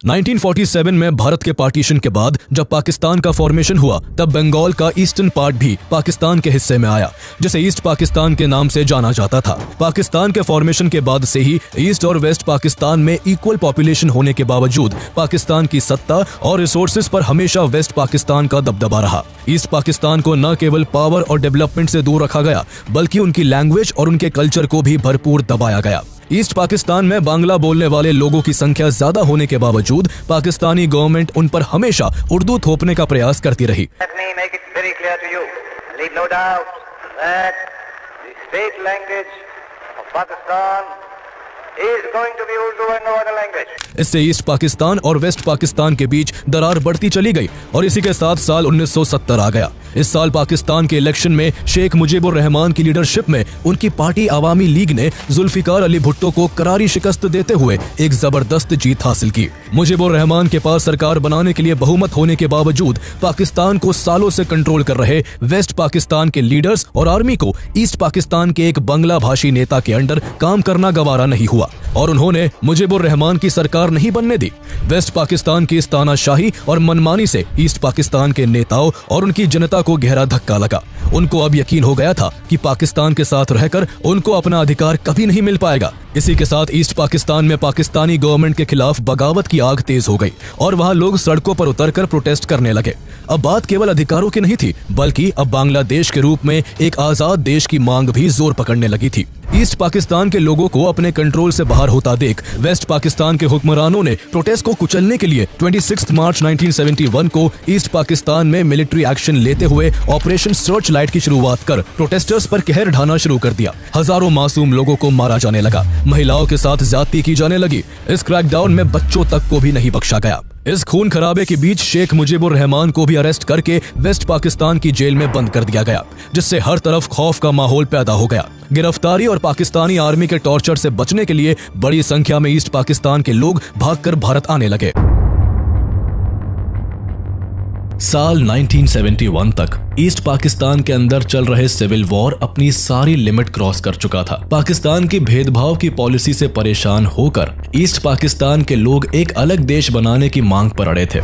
1947 में भारत के पार्टीशन के बाद जब पाकिस्तान का फॉर्मेशन हुआ तब बंगाल का ईस्टर्न पार्ट भी पाकिस्तान के हिस्से में आया, जिसे ईस्ट पाकिस्तान के नाम से जाना जाता था। पाकिस्तान के फॉर्मेशन के बाद से ही ईस्ट और वेस्ट पाकिस्तान में इक्वल पॉपुलेशन होने के बावजूद पाकिस्तान की सत्ता और रिसोर्सेज पर हमेशा वेस्ट पाकिस्तान का दबदबा रहा। ईस्ट पाकिस्तान को न केवल पावर और डेवलपमेंट से दूर रखा गया बल्कि उनकी लैंग्वेज और उनके कल्चर को भी भरपूर दबाया गया। ईस्ट पाकिस्तान में बांग्ला बोलने वाले लोगों की संख्या ज्यादा होने के बावजूद पाकिस्तानी गवर्नमेंट उन पर हमेशा उर्दू थोपने का प्रयास करती रही। इससे ईस्ट पाकिस्तान और वेस्ट पाकिस्तान के बीच दरार बढ़ती चली गई और इसी के साथ साल 1970 आ गया। इस साल पाकिस्तान के इलेक्शन में शेख मुजीबुर रहमान की लीडरशिप में उनकी पार्टी अवामी लीग ने जुल्फिकार अली भुट्टो को करारी शिकस्त देते हुए एक जबरदस्त जीत हासिल की। मुजीबुर रहमान के पास सरकार बनाने के लिए बहुमत होने के बावजूद पाकिस्तान को सालों से कंट्रोल कर रहे वेस्ट पाकिस्तान के लीडर्स और आर्मी को ईस्ट पाकिस्तान के एक बंगला भाषी नेता के अंडर काम करना गवारा नहीं हुआ और उन्होंने मुजीबुर रहमान की सरकार नहीं बनने दी। वेस्ट पाकिस्तान की इस तानाशाही और मनमानी से ईस्ट पाकिस्तान के नेताओं और उनकी जनता को गहरा धक्का लगा। उनको अब यकीन हो गया था कि पाकिस्तान के साथ रहकर उनको अपना अधिकार कभी नहीं मिल पाएगा। इसी के साथ ईस्ट पाकिस्तान में पाकिस्तानी गवर्नमेंट के खिलाफ बगावत की आग तेज हो गई और वहां लोग सड़कों पर उतरकर प्रोटेस्ट करने लगे। अब बात केवल अधिकारों की नहीं थी बल्कि अब बांग्लादेश के रूप में एक आजाद देश की मांग भी जोर पकड़ने लगी थी। ईस्ट पाकिस्तान के लोगों को अपने कंट्रोल से बाहर होता देख वेस्ट पाकिस्तान के हुक्मरानों ने प्रोटेस्ट को कुचलने के लिए 26 मार्च 1971 को ईस्ट पाकिस्तान में मिलिट्री एक्शन लेते हुए ऑपरेशन सर्च लाइट की शुरुआत कर प्रोटेस्टर्स पर कहर ढाना शुरू कर दिया। हजारों मासूम लोगों को मारा जाने लगा, महिलाओं के साथ ज्यादती की जाने लगी। इस क्रैकडाउन में बच्चों तक को भी नहीं बख्शा गया। इस खून खराबे के बीच शेख मुजीबुर रहमान को भी अरेस्ट करके वेस्ट पाकिस्तान की जेल में बंद कर दिया गया, जिससे हर तरफ खौफ का माहौल पैदा हो गया। गिरफ्तारी और पाकिस्तानी आर्मी के टॉर्चर से बचने के लिए बड़ी संख्या में ईस्ट पाकिस्तान के लोग भागकर भारत आने लगे। साल 1971 तक ईस्ट पाकिस्तान के अंदर चल रहे सिविल वॉर अपनी सारी लिमिट क्रॉस कर चुका था। पाकिस्तान की भेदभाव की पॉलिसी से परेशान होकर ईस्ट पाकिस्तान के लोग एक अलग देश बनाने की मांग पर अड़े थे।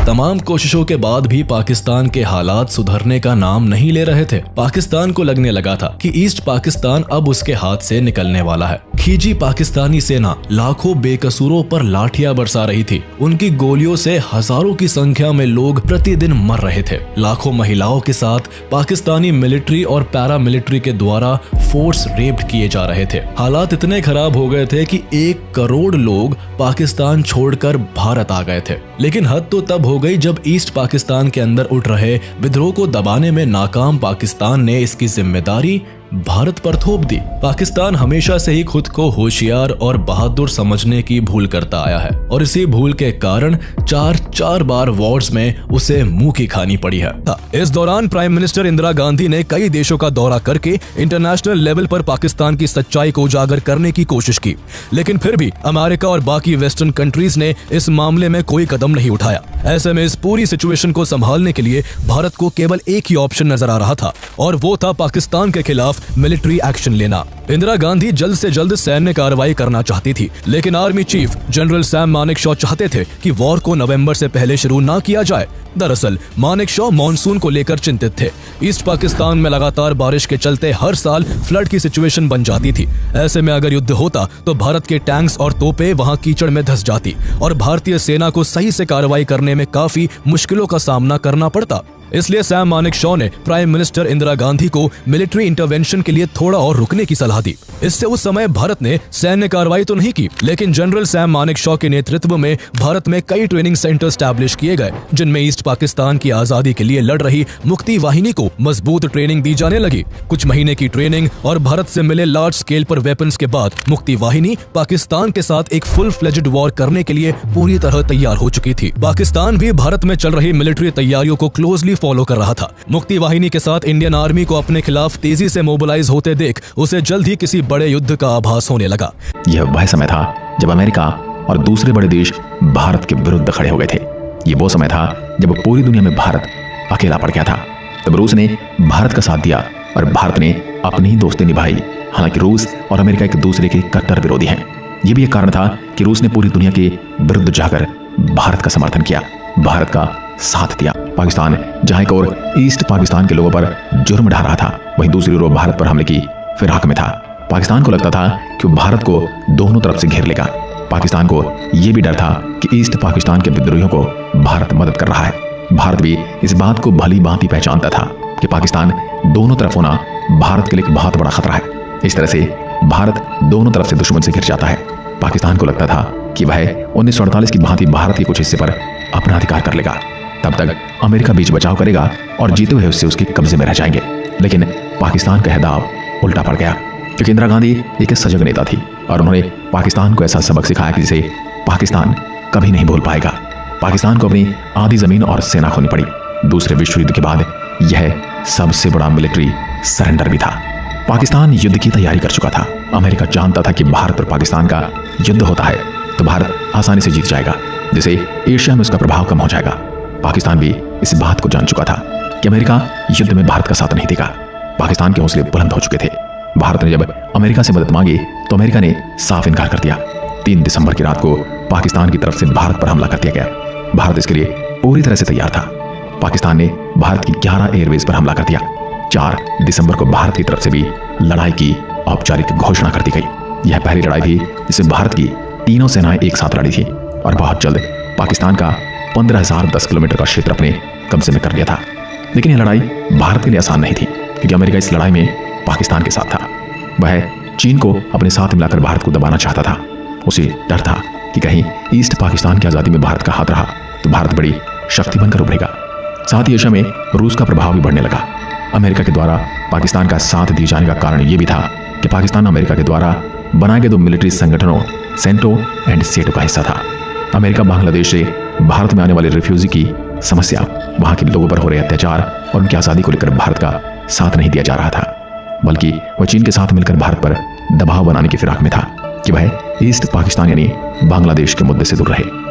तमाम कोशिशों के बाद भी पाकिस्तान के हालात सुधरने का नाम नहीं ले रहे थे। पाकिस्तान को लगने लगा था कि ईस्ट पाकिस्तान अब उसके हाथ से निकलने वाला है। खीजी पाकिस्तानी सेना लाखों बेकसूरों पर लाठियां बरसा रही थी। उनकी गोलियों से हजारों की संख्या में लोग प्रतिदिन मर रहे थे। लाखों महिलाओं के साथ पाकिस्तानी मिलिट्री और पैरा मिलिट्री के द्वारा फोर्स रेप्ड किए जा रहे थे। हालात इतने खराब हो गए थे कि 1 करोड़ लोग पाकिस्तान छोड़कर भारत आ गए थे। लेकिन हद तो तब हो गई जब ईस्ट पाकिस्तान के अंदर उठ रहे विद्रोह को दबाने में नाकाम पाकिस्तान ने इसकी जिम्मेदारी भारत पर थोप दी। पाकिस्तान हमेशा से ही खुद को होशियार और बहादुर समझने की भूल करता आया है और इसी भूल के कारण चार बार वॉर्स में उसे मुंह की खानी पड़ी है। इस दौरान प्राइम मिनिस्टर इंदिरा गांधी ने कई देशों का दौरा करके इंटरनेशनल लेवल पर पाकिस्तान की सच्चाई को उजागर करने की कोशिश की, लेकिन फिर भी अमेरिका और बाकी वेस्टर्न कंट्रीज ने इस मामले में कोई कदम नहीं उठाया। ऐसे में इस पूरी सिचुएशन को संभालने के लिए भारत को केवल एक ही ऑप्शन नजर आ रहा था और वो था पाकिस्तान के खिलाफ मिलिट्री एक्शन लेना। इंदिरा गांधी जल्द से जल्द सैन्य कार्रवाई करना चाहती थी, लेकिन army chief general Sam Manekshaw चाहते थे कि वॉर को नवंबर से पहले शुरू ना किया जाए। दरअसल मानेकशॉ मॉनसून को लेकर चिंतित थे। ईस्ट पाकिस्तान में लगातार बारिश के चलते हर साल फ्लड की सिचुएशन बन जाती थी। ऐसे में अगर युद्ध होता तो भारत के टैंक्स और तोपें वहां कीचड़ में धंस जाती और भारतीय सेना को सही से कार्रवाई करने में काफी मुश्किलों का सामना करना पड़ता। इसलिए सैम मानेकशॉ ने प्राइम मिनिस्टर इंदिरा गांधी को मिलिट्री इंटरवेंशन के लिए थोड़ा और रुकने की सलाह दी। इससे उस समय भारत ने सैन्य कार्रवाई तो नहीं की, लेकिन जनरल सैम मानेकशॉ के नेतृत्व में भारत में कई ट्रेनिंग सेंटर स्टैब्लिश किए गए, जिनमें ईस्ट पाकिस्तान की आजादी के लिए लड़ रही मुक्ति वाहिनी को मजबूत ट्रेनिंग दी जाने लगी। कुछ महीने की ट्रेनिंग और भारत से मिले लार्ज स्केल पर वेपन्स के बाद मुक्ति वाहिनी पाकिस्तान के साथ एक फुल फ्लेज्ड वॉर करने के लिए पूरी तरह तैयार हो चुकी थी। पाकिस्तान भी भारत में चल रही मिलिट्री तैयारियों को क्लोजली फॉलो कर रहा था। मुक्ति वाहिनी के साथ इंडियन आर्मी को अपने खिलाफ तेजी से मोबिलाइज होते देख उसे जल्द ही किसी बड़े युद्ध का आभास होने लगा। यह वह समय था जब अमेरिका और दूसरे बड़े देश भारत के विरुद्ध खड़े हो गए थे। ये वो समय था जब पूरी दुनिया में भारत अकेला पड़ गया था। तब रूस ने भारत का साथ दिया और भारत ने अपनी दोस्ती निभाई। हालांकि रूस और अमेरिका एक दूसरे के कट्टर विरोधी हैं। यह भी एक कारण था कि रूस ने पूरी दुनिया के विरुद्ध जाकर भारत का समर्थन किया, भारत का साथ दिया। पाकिस्तान जहां एक और ईस्ट पाकिस्तान के लोगों पर जुर्म ढा रहा था, वहीं दूसरी ओर भारत पर हमले की फिराक में था। पाकिस्तान को लगता था कि वो भारत को दोनों तरफ से घेर लेगा। पाकिस्तान को यह भी डर था कि ईस्ट पाकिस्तान के विद्रोहियों को भारत मदद कर रहा है। भारत भी इस बात को भली भांति पहचानता था कि पाकिस्तान दोनों तरफ होना भारत के लिए एक बहुत बड़ा खतरा है। इस तरह से भारत दोनों तरफ से दुश्मन से घिर जाता है। पाकिस्तान को लगता था कि वह 1948 की भांति भारत के कुछ हिस्से पर अपना अधिकार कर लेगा। तब तक अमेरिका बीच बचाव करेगा और जीते हुए उससे उसके कब्जे में रह जाएंगे। लेकिन पाकिस्तान का दाव उल्टा पड़ गया, क्योंकि इंदिरा गांधी एक सजग नेता थी और उन्होंने पाकिस्तान को ऐसा सबक सिखाया कि जिसे पाकिस्तान कभी नहीं भूल पाएगा। पाकिस्तान को अपनी आधी जमीन और सेना खोनी पड़ी। दूसरे विश्व युद्ध के बाद यह सबसे बड़ा मिलिट्री सरेंडर भी था। पाकिस्तान युद्ध की तैयारी कर चुका था। अमेरिका जानता था कि भारत और पाकिस्तान का युद्ध होता है तो भारत आसानी से जीत जाएगा, जिससे एशिया में उसका प्रभाव कम हो जाएगा। पाकिस्तान भी इस बात को जान चुका था कि अमेरिका युद्ध में भारत का साथ नहीं देगा। पाकिस्तान के हौसले बुलंद हो चुके थे। भारत ने जब अमेरिका से मदद मांगी तो अमेरिका ने साफ इनकार कर दिया। 3 दिसंबर की रात को पाकिस्तान की तरफ से भारत पर हमला कर दिया गया। भारत इसके लिए पूरी तरह से तैयार था। पाकिस्तान ने भारत की 11 एयरबेस पर हमला कर दिया। 4 दिसंबर को भारत की तरफ से भी लड़ाई की औपचारिक घोषणा कर दी गई। यह पहली लड़ाई थी जिसमें भारत की तीनों सेनाएं एक साथ लड़ी थी और बहुत जल्द पाकिस्तान का 15,010 किलोमीटर का क्षेत्र अपने कब्जे में कर लिया था। लेकिन यह लड़ाई भारत के लिए आसान नहीं थी, क्योंकि अमेरिका इस लड़ाई में पाकिस्तान के साथ था। वह चीन को अपने साथ मिलाकर भारत को दबाना चाहता था। उसे डर था कि कहीं ईस्ट पाकिस्तान की आज़ादी में भारत का हाथ रहा तो भारत बड़ी शक्ति बनकर उभरेगा। साथ ही एशिया में रूस का प्रभाव भी बढ़ने लगा। अमेरिका के द्वारा पाकिस्तान का साथ दिए जाने का कारण यह भी था कि पाकिस्तान अमेरिका के द्वारा बनाए गए 2 मिलिट्री संगठनों सेंटो एंड सेटो का हिस्सा था। अमेरिका बांग्लादेश से भारत में आने वाले रिफ्यूजी की समस्या, वहां के लोगों पर हो रहे अत्याचार और उनकी आज़ादी को लेकर भारत का साथ नहीं दिया जा रहा था, बल्कि वह चीन के साथ मिलकर भारत पर दबाव बनाने की फिराक में था कि वह ईस्ट पाकिस्तान यानी बांग्लादेश के मुद्दे से दूर रहे।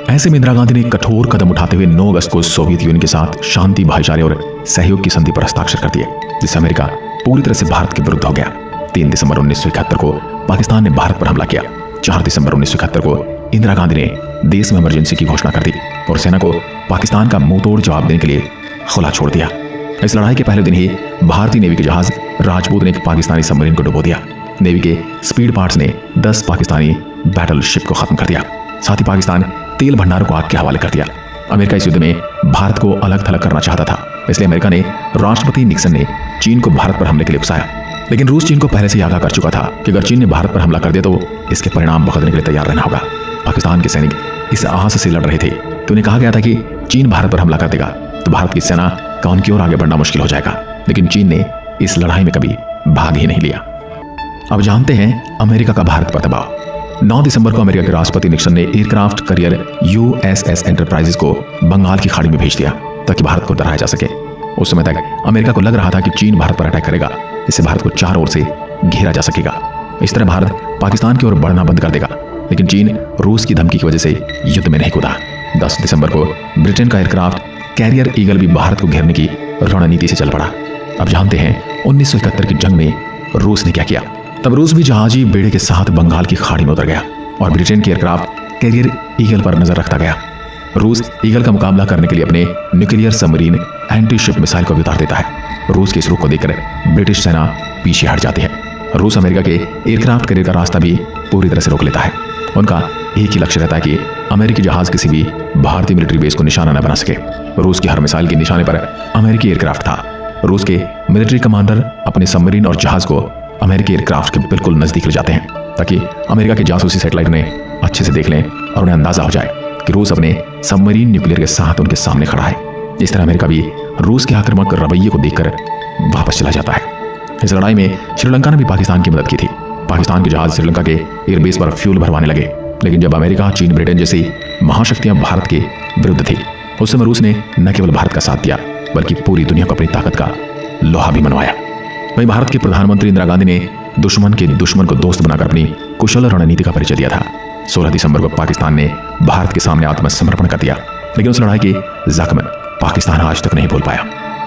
ऐसे में इंदिरा गांधी ने कठोर कदम उठाते हुए 9 अगस्त को सोवियत यूनियन के साथ शांति, भाईचारे और सहयोग की संधि पर हस्ताक्षर कर दिए, जिससे अमेरिका पूरी तरह से भारत के विरुद्ध हो गया। 3 दिसंबर 1971 को पाकिस्तान ने भारत पर हमला किया। 4 दिसंबर 1971 को इंदिरा गांधी ने देश में इमरजेंसी की घोषणा कर दी और सेना को पाकिस्तान का मुंहतोड़ जवाब देने के लिए खुला छोड़ दिया। इस लड़ाई के पहले दिन ही भारतीय नेवी के जहाज राजपूत ने एक पाकिस्तानी सबमरीन को डुबो दिया। नेवी के स्पीड पार्ट्स ने 10 पाकिस्तानी बैटल शिप को खत्म कर दिया। साथ ही पाकिस्तान तेल भंडारों को आग के हवाले कर दिया। अमेरिका इस युद्ध में भारत को अलग थलग करना चाहता था, इसलिए अमेरिका ने राष्ट्रपति निक्सन ने चीन को भारत पर हमले के लिए उकसाया। लेकिन रूस चीन को पहले से आगाह कर चुका था कि अगर चीन ने भारत पर हमला कर दिया तो इसके परिणाम भुगतने के लिए तैयार रहना होगा। पाकिस्तान के सैनिक इस आस से लड़ रहे थे कि उन्हें कहा गया था कि चीन भारत पर हमला कर देगा तो भारत की सेना का उनकी ओर आगे बढ़ना मुश्किल हो जाएगा। लेकिन चीन ने इस लड़ाई में कभी भाग ही नहीं लिया। अब जानते हैं अमेरिका का भारत पर दबाव। 9 दिसंबर को अमेरिका के राष्ट्रपति निक्सन ने एयरक्राफ्ट करियर USS एंटरप्राइजेस को बंगाल की खाड़ी में भेज दिया ताकि भारत को डराया जा सके। उस समय तक अमेरिका को लग रहा था कि चीन भारत पर अटैक करेगा, इससे भारत को चारों ओर से घेरा जा सकेगा। इस तरह भारत पाकिस्तान की ओर बढ़ना बंद कर देगा। लेकिन चीन रूस की धमकी की वजह से युद्ध में नहीं कूदा। 10 दिसंबर को ब्रिटेन का एयरक्राफ्ट कैरियर ईगल भी भारत को घेरने की रणनीति से चल पड़ा। अब जानते हैं 1971 की जंग में रूस ने क्या किया। तब रूस भी जहाजी बेड़े के साथ बंगाल की खाड़ी में उतर गया और ब्रिटेन के एयरक्राफ्ट कैरियर ईगल पर नजर रखता गया। रूस ईगल का मुकाबला करने के लिए अपने nuclear submarine anti ship missile को भी उतार देता है। रूस के इस रुख को देखकर ब्रिटिश सेना पीछे हट जाती है। रूस अमेरिका के एयरक्राफ्ट कैरियर का रास्ता भी पूरी तरह से रोक लेता है। उनका एक ही लक्ष्य रहता है कि अमेरिकी जहाज किसी भी भारतीय मिलिट्री बेस को निशाना न बना सके। रूस की हर मिसाइल के निशाने पर अमेरिकी एयरक्राफ्ट था। रूस के मिलिट्री कमांडर अपने सबमरीन और जहाज को अमेरिकी एयरक्राफ्ट के बिल्कुल नजदीक ले जाते हैं ताकि अमेरिका के जासूसी सैटेलाइट उन्हें अच्छे से देख लें और उन्हें अंदाजा हो जाए कि रूस अपने सबमरीन न्यूक्लियर के साथ उनके सामने खड़ा है। इस तरह अमेरिका भी रूस के आक्रामक रवैये को देखकर वापस चला जाता है। इस लड़ाई में श्रीलंका ने भी पाकिस्तान की मदद की थी। पाकिस्तान के जहाज श्रीलंका के एयरबेस पर फ्यूल भरवाने लगे। लेकिन जब अमेरिका, चीन, ब्रिटेन जैसी महाशक्तियां भारत के विरुद्ध थी, उस समय रूस ने न केवल भारत का साथ दिया बल्कि पूरी दुनिया को अपनी ताकत का लोहा भी मनवाया। वहीं भारत के प्रधानमंत्री इंदिरा गांधी ने दुश्मन के दुश्मन को दोस्त बनाकर अपनी कुशल रणनीति का परिचय दिया था। 16 दिसंबर को पाकिस्तान ने भारत के सामने आत्मसमर्पण कर दिया, लेकिन उस लड़ाई के जख्म पाकिस्तान आज तक नहीं भूल पाया।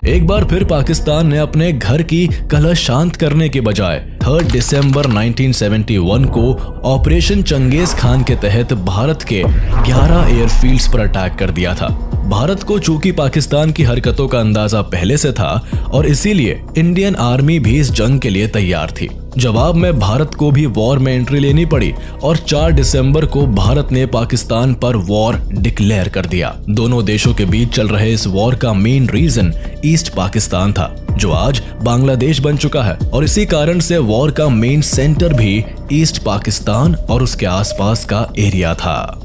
एक बार फिर पाकिस्तान ने अपने घर की कलह शांत करने के बजाय 3 दिसंबर 1971 को ऑपरेशन चंगेज खान के तहत भारत के 11 एयरफील्ड्स पर अटैक कर दिया था। भारत को चूंकि पाकिस्तान की हरकतों का अंदाजा पहले से था और इसीलिए इंडियन आर्मी भी इस जंग के लिए तैयार थी। जवाब में भारत को भी वॉर में एंट्री लेनी पड़ी और 4 दिसंबर को भारत ने पाकिस्तान पर वॉर डिक्लेयर कर दिया। दोनों देशों के बीच चल रहे इस वॉर का मेन रीजन ईस्ट पाकिस्तान था, जो आज बांग्लादेश बन चुका है, और इसी कारण से वॉर का मेन सेंटर भी ईस्ट पाकिस्तान और उसके आसपास का एरिया था।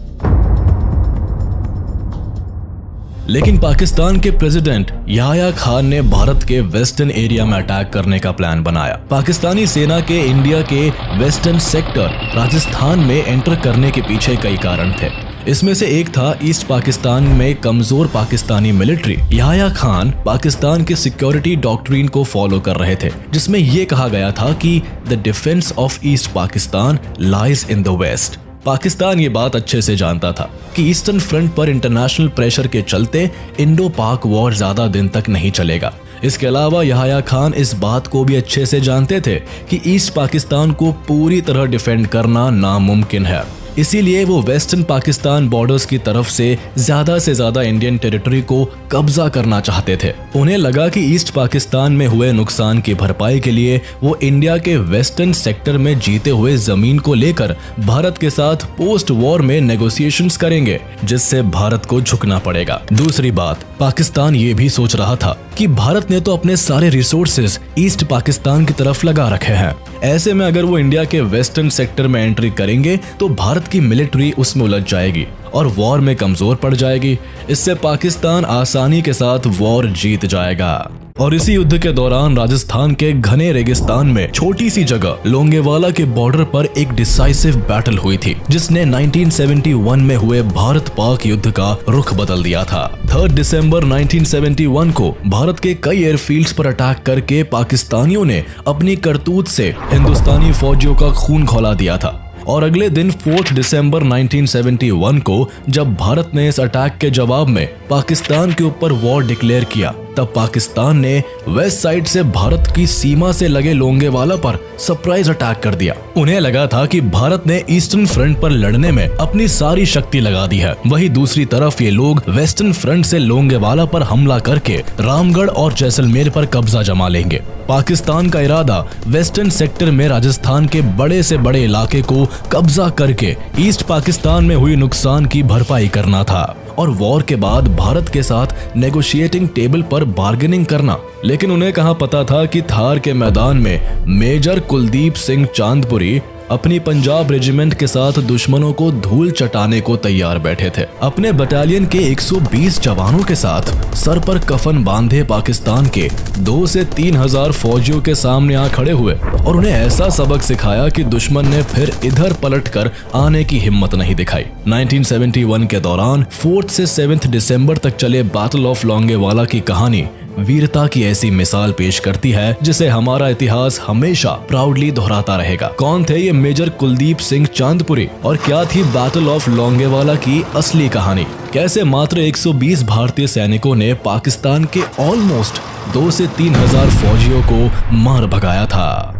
लेकिन पाकिस्तान के प्रेसिडेंट याह्या खान ने भारत के वेस्टर्न एरिया में अटैक करने का प्लान बनाया। पाकिस्तानी सेना के इंडिया के वेस्टर्न सेक्टर राजस्थान में एंटर करने के पीछे कई कारण थे। इसमें से एक था ईस्ट पाकिस्तान में कमजोर पाकिस्तानी मिलिट्री। याह्या खान पाकिस्तान के सिक्योरिटी डॉक्ट्रिन को फॉलो कर रहे थे, जिसमें यह कहा गया था कि the defence of East Pakistan lies in the west. Pakistan ये बात अच्छे से जानता था कि ईस्टर्न फ्रंट पर इंटरनेशनल प्रेशर के चलते इंडो पाक वॉर ज्यादा दिन तक नहीं चलेगा। इसके अलावा याह्या खान इस बात को भी अच्छे से जानते थे कि ईस्ट पाकिस्तान को पूरी तरह डिफेंड करना नामुमकिन है। इसीलिए वो वेस्टर्न पाकिस्तान बॉर्डर्स की तरफ से ज्यादा इंडियन टेरिटरी को कब्जा करना चाहते थे। उन्हें लगा कि ईस्ट पाकिस्तान में हुए नुकसान की भरपाई के लिए वो इंडिया के वेस्टर्न सेक्टर में जीते हुए जमीन को लेकर भारत के साथ पोस्ट वॉर में नेगोशिएशंस करेंगे, जिससे भारत को झुकना पड़ेगा। दूसरी बात, पाकिस्तान ये भी सोच रहा था कि भारत ने तो अपने सारे रिसोर्सेज ईस्ट पाकिस्तान की तरफ लगा रखे हैं। ऐसे में अगर वो इंडिया के वेस्टर्न सेक्टर में एंट्री करेंगे तो भारत की मिलिट्री उसमें उलझ जाएगी और वॉर में कमजोर पड़ जाएगी। इससे पाकिस्तान आसानी के साथ वॉर जीत जाएगा। और इसी युद्ध के दौरान राजस्थान के घने रेगिस्तान में छोटी सी जगह लोंगेवाला के बॉर्डर पर एक डिसाइसिव बैटल हुई थी, जिसने 1971 में हुए भारत पाक युद्ध का रुख बदल दिया था। 3 दिसंबर 1971 को भारत के कई एयरफील्ड्स पर अटैक करके पाकिस्तानियों ने अपनी करतूत से हिंदुस्तानी फौजियों का खून खौला दिया था। और अगले दिन 4 दिसंबर 1971 को जब भारत ने इस अटैक के जवाब में पाकिस्तान के ऊपर वॉर डिक्लेयर किया, तब पाकिस्तान ने वेस्ट साइड से भारत की सीमा से लगे लोंगेवाला पर सरप्राइज अटैक कर दिया। उन्हें लगा था कि भारत ने ईस्टर्न फ्रंट पर लड़ने में अपनी सारी शक्ति लगा दी है। वहीं दूसरी तरफ ये लोग वेस्टर्न फ्रंट से लोंगेवाला पर हमला करके रामगढ़ और जैसलमेर पर कब्जा जमा लेंगे। पाकिस्तान का इरादा वेस्टर्न सेक्टर में राजस्थान के बड़े से बड़े इलाके को कब्जा करके ईस्ट पाकिस्तान में हुई नुकसान की भरपाई करना था और वॉर के बाद भारत के साथ नेगोशिएटिंग टेबल पर बार्गेनिंग करना। लेकिन उन्हें कहाँ पता था कि थार के मैदान में मेजर कुलदीप सिंह चांदपुरी अपनी पंजाब रेजिमेंट के साथ दुश्मनों को धूल चटाने को तैयार बैठे थे। अपने बटालियन के 120 जवानों के साथ सर पर कफन बांधे पाकिस्तान के 2 से 3 हजार फौजियों के सामने आ खड़े हुए और उन्हें ऐसा सबक सिखाया कि दुश्मन ने फिर इधर पलटकर आने की हिम्मत नहीं दिखाई। 1971 के दौरान 4 से 7 दिसंबर तक चले बैटल ऑफ लोंगेवाला की कहानी वीरता की ऐसी मिसाल पेश करती है जिसे हमारा इतिहास हमेशा प्राउडली दोहराता रहेगा। कौन थे ये मेजर कुलदीप सिंह चांदपुरी और क्या थी बैटल ऑफ लोंगेवाला की असली कहानी? कैसे मात्र 120 भारतीय सैनिकों ने पाकिस्तान के ऑलमोस्ट 2 से 3 हजार फौजियों को मार भगाया था?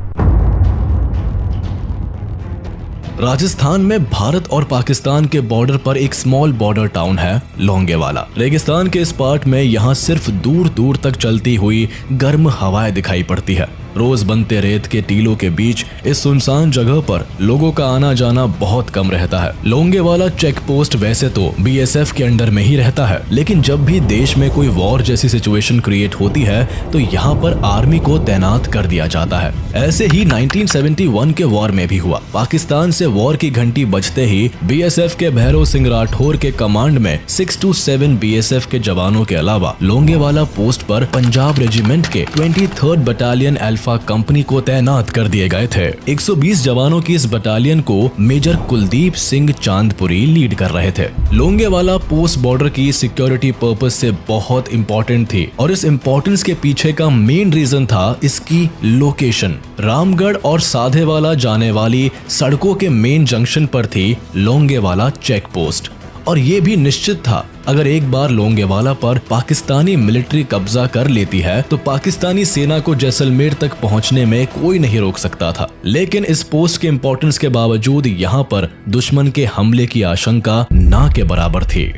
राजस्थान में भारत और पाकिस्तान के बॉर्डर पर एक स्मॉल बॉर्डर टाउन है लोंगेवाला। रेगिस्तान के इस पार्ट में यहाँ सिर्फ दूर दूर तक चलती हुई गर्म हवाएं दिखाई पड़ती है। रोज बनते रेत के टीलों के बीच इस सुनसान जगह पर लोगों का आना जाना बहुत कम रहता है। लोंगेवाला चेक पोस्ट वैसे तो बीएसएफ के अंडर में ही रहता है, लेकिन जब भी देश में कोई वॉर जैसी सिचुएशन क्रिएट होती है तो यहाँ पर आर्मी को तैनात कर दिया जाता है। ऐसे ही 1971 के वॉर में भी हुआ। पाकिस्तान से वॉर की घंटी बजते ही बीएसएफ के भैरव सिंह राठौर के कमांड में 627 बीएसएफ के जवानों के अलावा लोंगेवाला पोस्ट पर पंजाब रेजिमेंट के 23rd बटालियन अल्फा कंपनी को तैनात कर दिए गए थे। 120 जवानों की इस बटालियन को मेजर कुलदीप सिंह चांदपुरी लीड कर रहे थे। लोंगेवाला पोस्ट बॉर्डर की सिक्योरिटी पर्पस से बहुत इंपॉर्टेंट थी और इस इंपॉर्टेंस के पीछे का मेन रीजन था इसकी लोकेशन। रामगढ़ और साधेवाला जाने वाली सड़कों के मेन जंक्शन पर थी लोंगेवाला चेक पोस्ट और ये भी निश्चित था अगर एक बार लोंगेवाला पर पाकिस्तानी मिलिट्री कब्जा कर लेती है तो पाकिस्तानी सेना को जैसलमेर तक पहुंचने में कोई नहीं रोक सकता था। लेकिन इस पोस्ट के इंपॉर्टेंस के बावजूद यहाँ पर दुश्मन के हमले की आशंका ना के बराबर थी।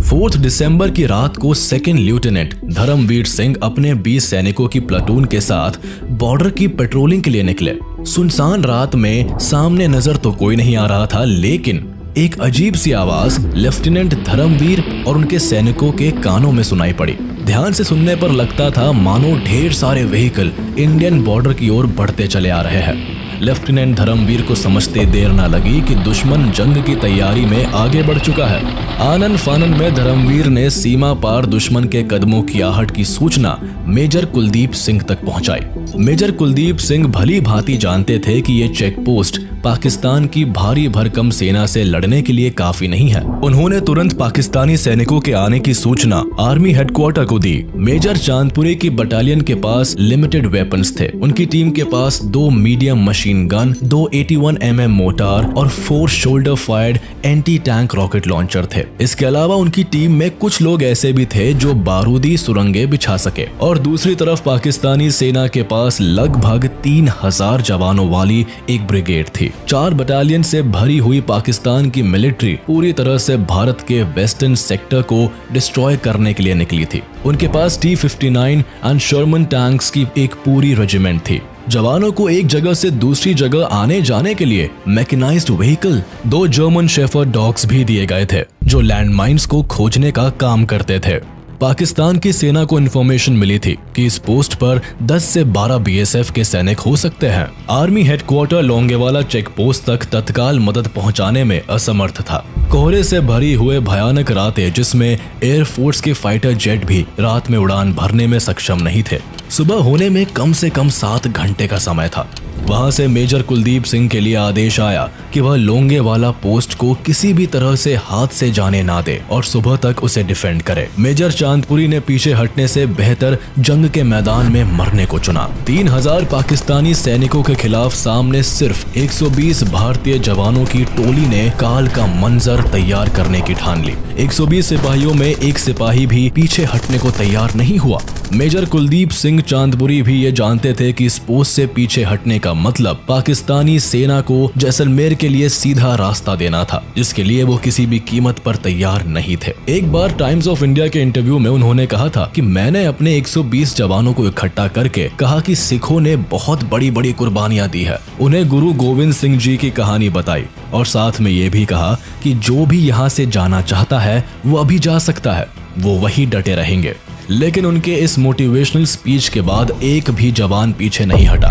4 दिसंबर की रात को सेकंड लेफ्टिनेंट धर्मवीर सिंह अपने 20 सैनिकों की प्लाटून के साथ बॉर्डर की पेट्रोलिंग के लिए निकले। सुनसान रात में सामने नजर तो कोई नहीं आ रहा था, लेकिन एक अजीब सी आवाज लेफ्टिनेंट धर्मवीर और उनके सैनिकों के कानों में सुनाई पड़ी। ध्यान से सुनने पर लगता था मानो ढेर सारे व्हीकल इंडियन बॉर्डर की ओर बढ़ते चले आ रहे हैं। लेफ्टिनेंट धर्मवीर को समझते देर न लगी कि दुश्मन जंग की तैयारी में आगे बढ़ चुका है। आनन फानन में धर्मवीर ने सीमा पार दुश्मन के कदमों की आहट की सूचना मेजर कुलदीप सिंह तक पहुंचाई। मेजर कुलदीप सिंह भली भांति जानते थे कि ये चेक पोस्ट पाकिस्तान की भारी भरकम सेना से लड़ने के लिए काफी नहीं है। उन्होंने तुरंत पाकिस्तानी सैनिकों के आने की सूचना आर्मी हेडक्वार्टर को दी। मेजर चांदपुरी की बटालियन के पास लिमिटेड वेपन्स थे। उनकी टीम के पास 2 medium machine gun, 2 81 mm mortar और 4 shoulder fired anti tank rocket launcher थे। इसके अलावा उनकी टीम में कुछ लोग ऐसे भी थे जो बारूदी सुरंगें बिछा सके। और दूसरी तरफ पाकिस्तानी सेना के पास लगभग 3000 जवानों वाली एक ब्रिगेड थी। 4 बटालियन से भरी हुई पाकिस्तान की मिलिट्री पूरी तरह से भारत के वेस्टर्न सेक्टर को डिस्ट्रॉय करने के लिए निकली थी। उनके पास T-59 एंड शर्मन टैंक्स की एक पूरी रेजिमेंट थी। जवानों को एक जगह से दूसरी जगह आने जाने के लिए mechanised vehicle, 2 German shepherd dogs भी दिए गए थे जो लैंडमाइंस को खोजने का काम करते थे। पाकिस्तान की सेना को इन्फॉर्मेशन मिली थी कि इस पोस्ट पर 10 से 12 BSF के सैनिक हो सकते हैं। Army headquarter Longewala check post तक तत्काल मदद पहुंचाने में असमर्थ था। कोहरे से भरी हुए भयानक रातें जिसमें एयरफोर्स के फाइटर जेट भी रात में उड़ान भरने में सक्षम नहीं थे। सुबह होने में कम से कम 7 घंटे का समय था। वहां से मेजर कुलदीप सिंह के लिए आदेश आया कि वह लोंगेवाला पोस्ट को किसी भी तरह से हाथ से जाने ना दे और सुबह तक उसे डिफेंड करे। मेजर चांदपुरी ने पीछे हटने से बेहतर जंग के मैदान में मरने को चुना। 3000 पाकिस्तानी सैनिकों के खिलाफ सामने सिर्फ 120 भारतीय जवानों की टोली ने काल का मंजर तैयार करने की ठान ली। 120 सिपाहियों में एक सिपाही भी पीछे हटने को तैयार नहीं हुआ। मेजर कुलदीप सिंह चांदपुरी भी ये जानते थे कि इस पोस्ट से पीछे हटने का मतलब पाकिस्तानी सेना को जैसलमेर के लिए सीधा रास्ता देना था, जिसके लिए वो किसी भी कीमत पर तैयार नहीं थे। एक बार टाइम्स ऑफ इंडिया के इंटरव्यू में उन्होंने कहा था कि मैंने अपने 120 जवानों को इकट्ठा करके कहा कि सिखों ने बहुत बड़ी बड़ी कुर्बानियां दी है। उन्हें गुरु गोविंद सिंह जी की कहानी बताई और साथ में ये भी कहा कि जो भी यहाँ से जाना चाहता है वो अभी जा सकता है, वो वही डटे रहेंगे। लेकिन उनके इस मोटिवेशनल स्पीच के बाद एक भी जवान पीछे नहीं हटा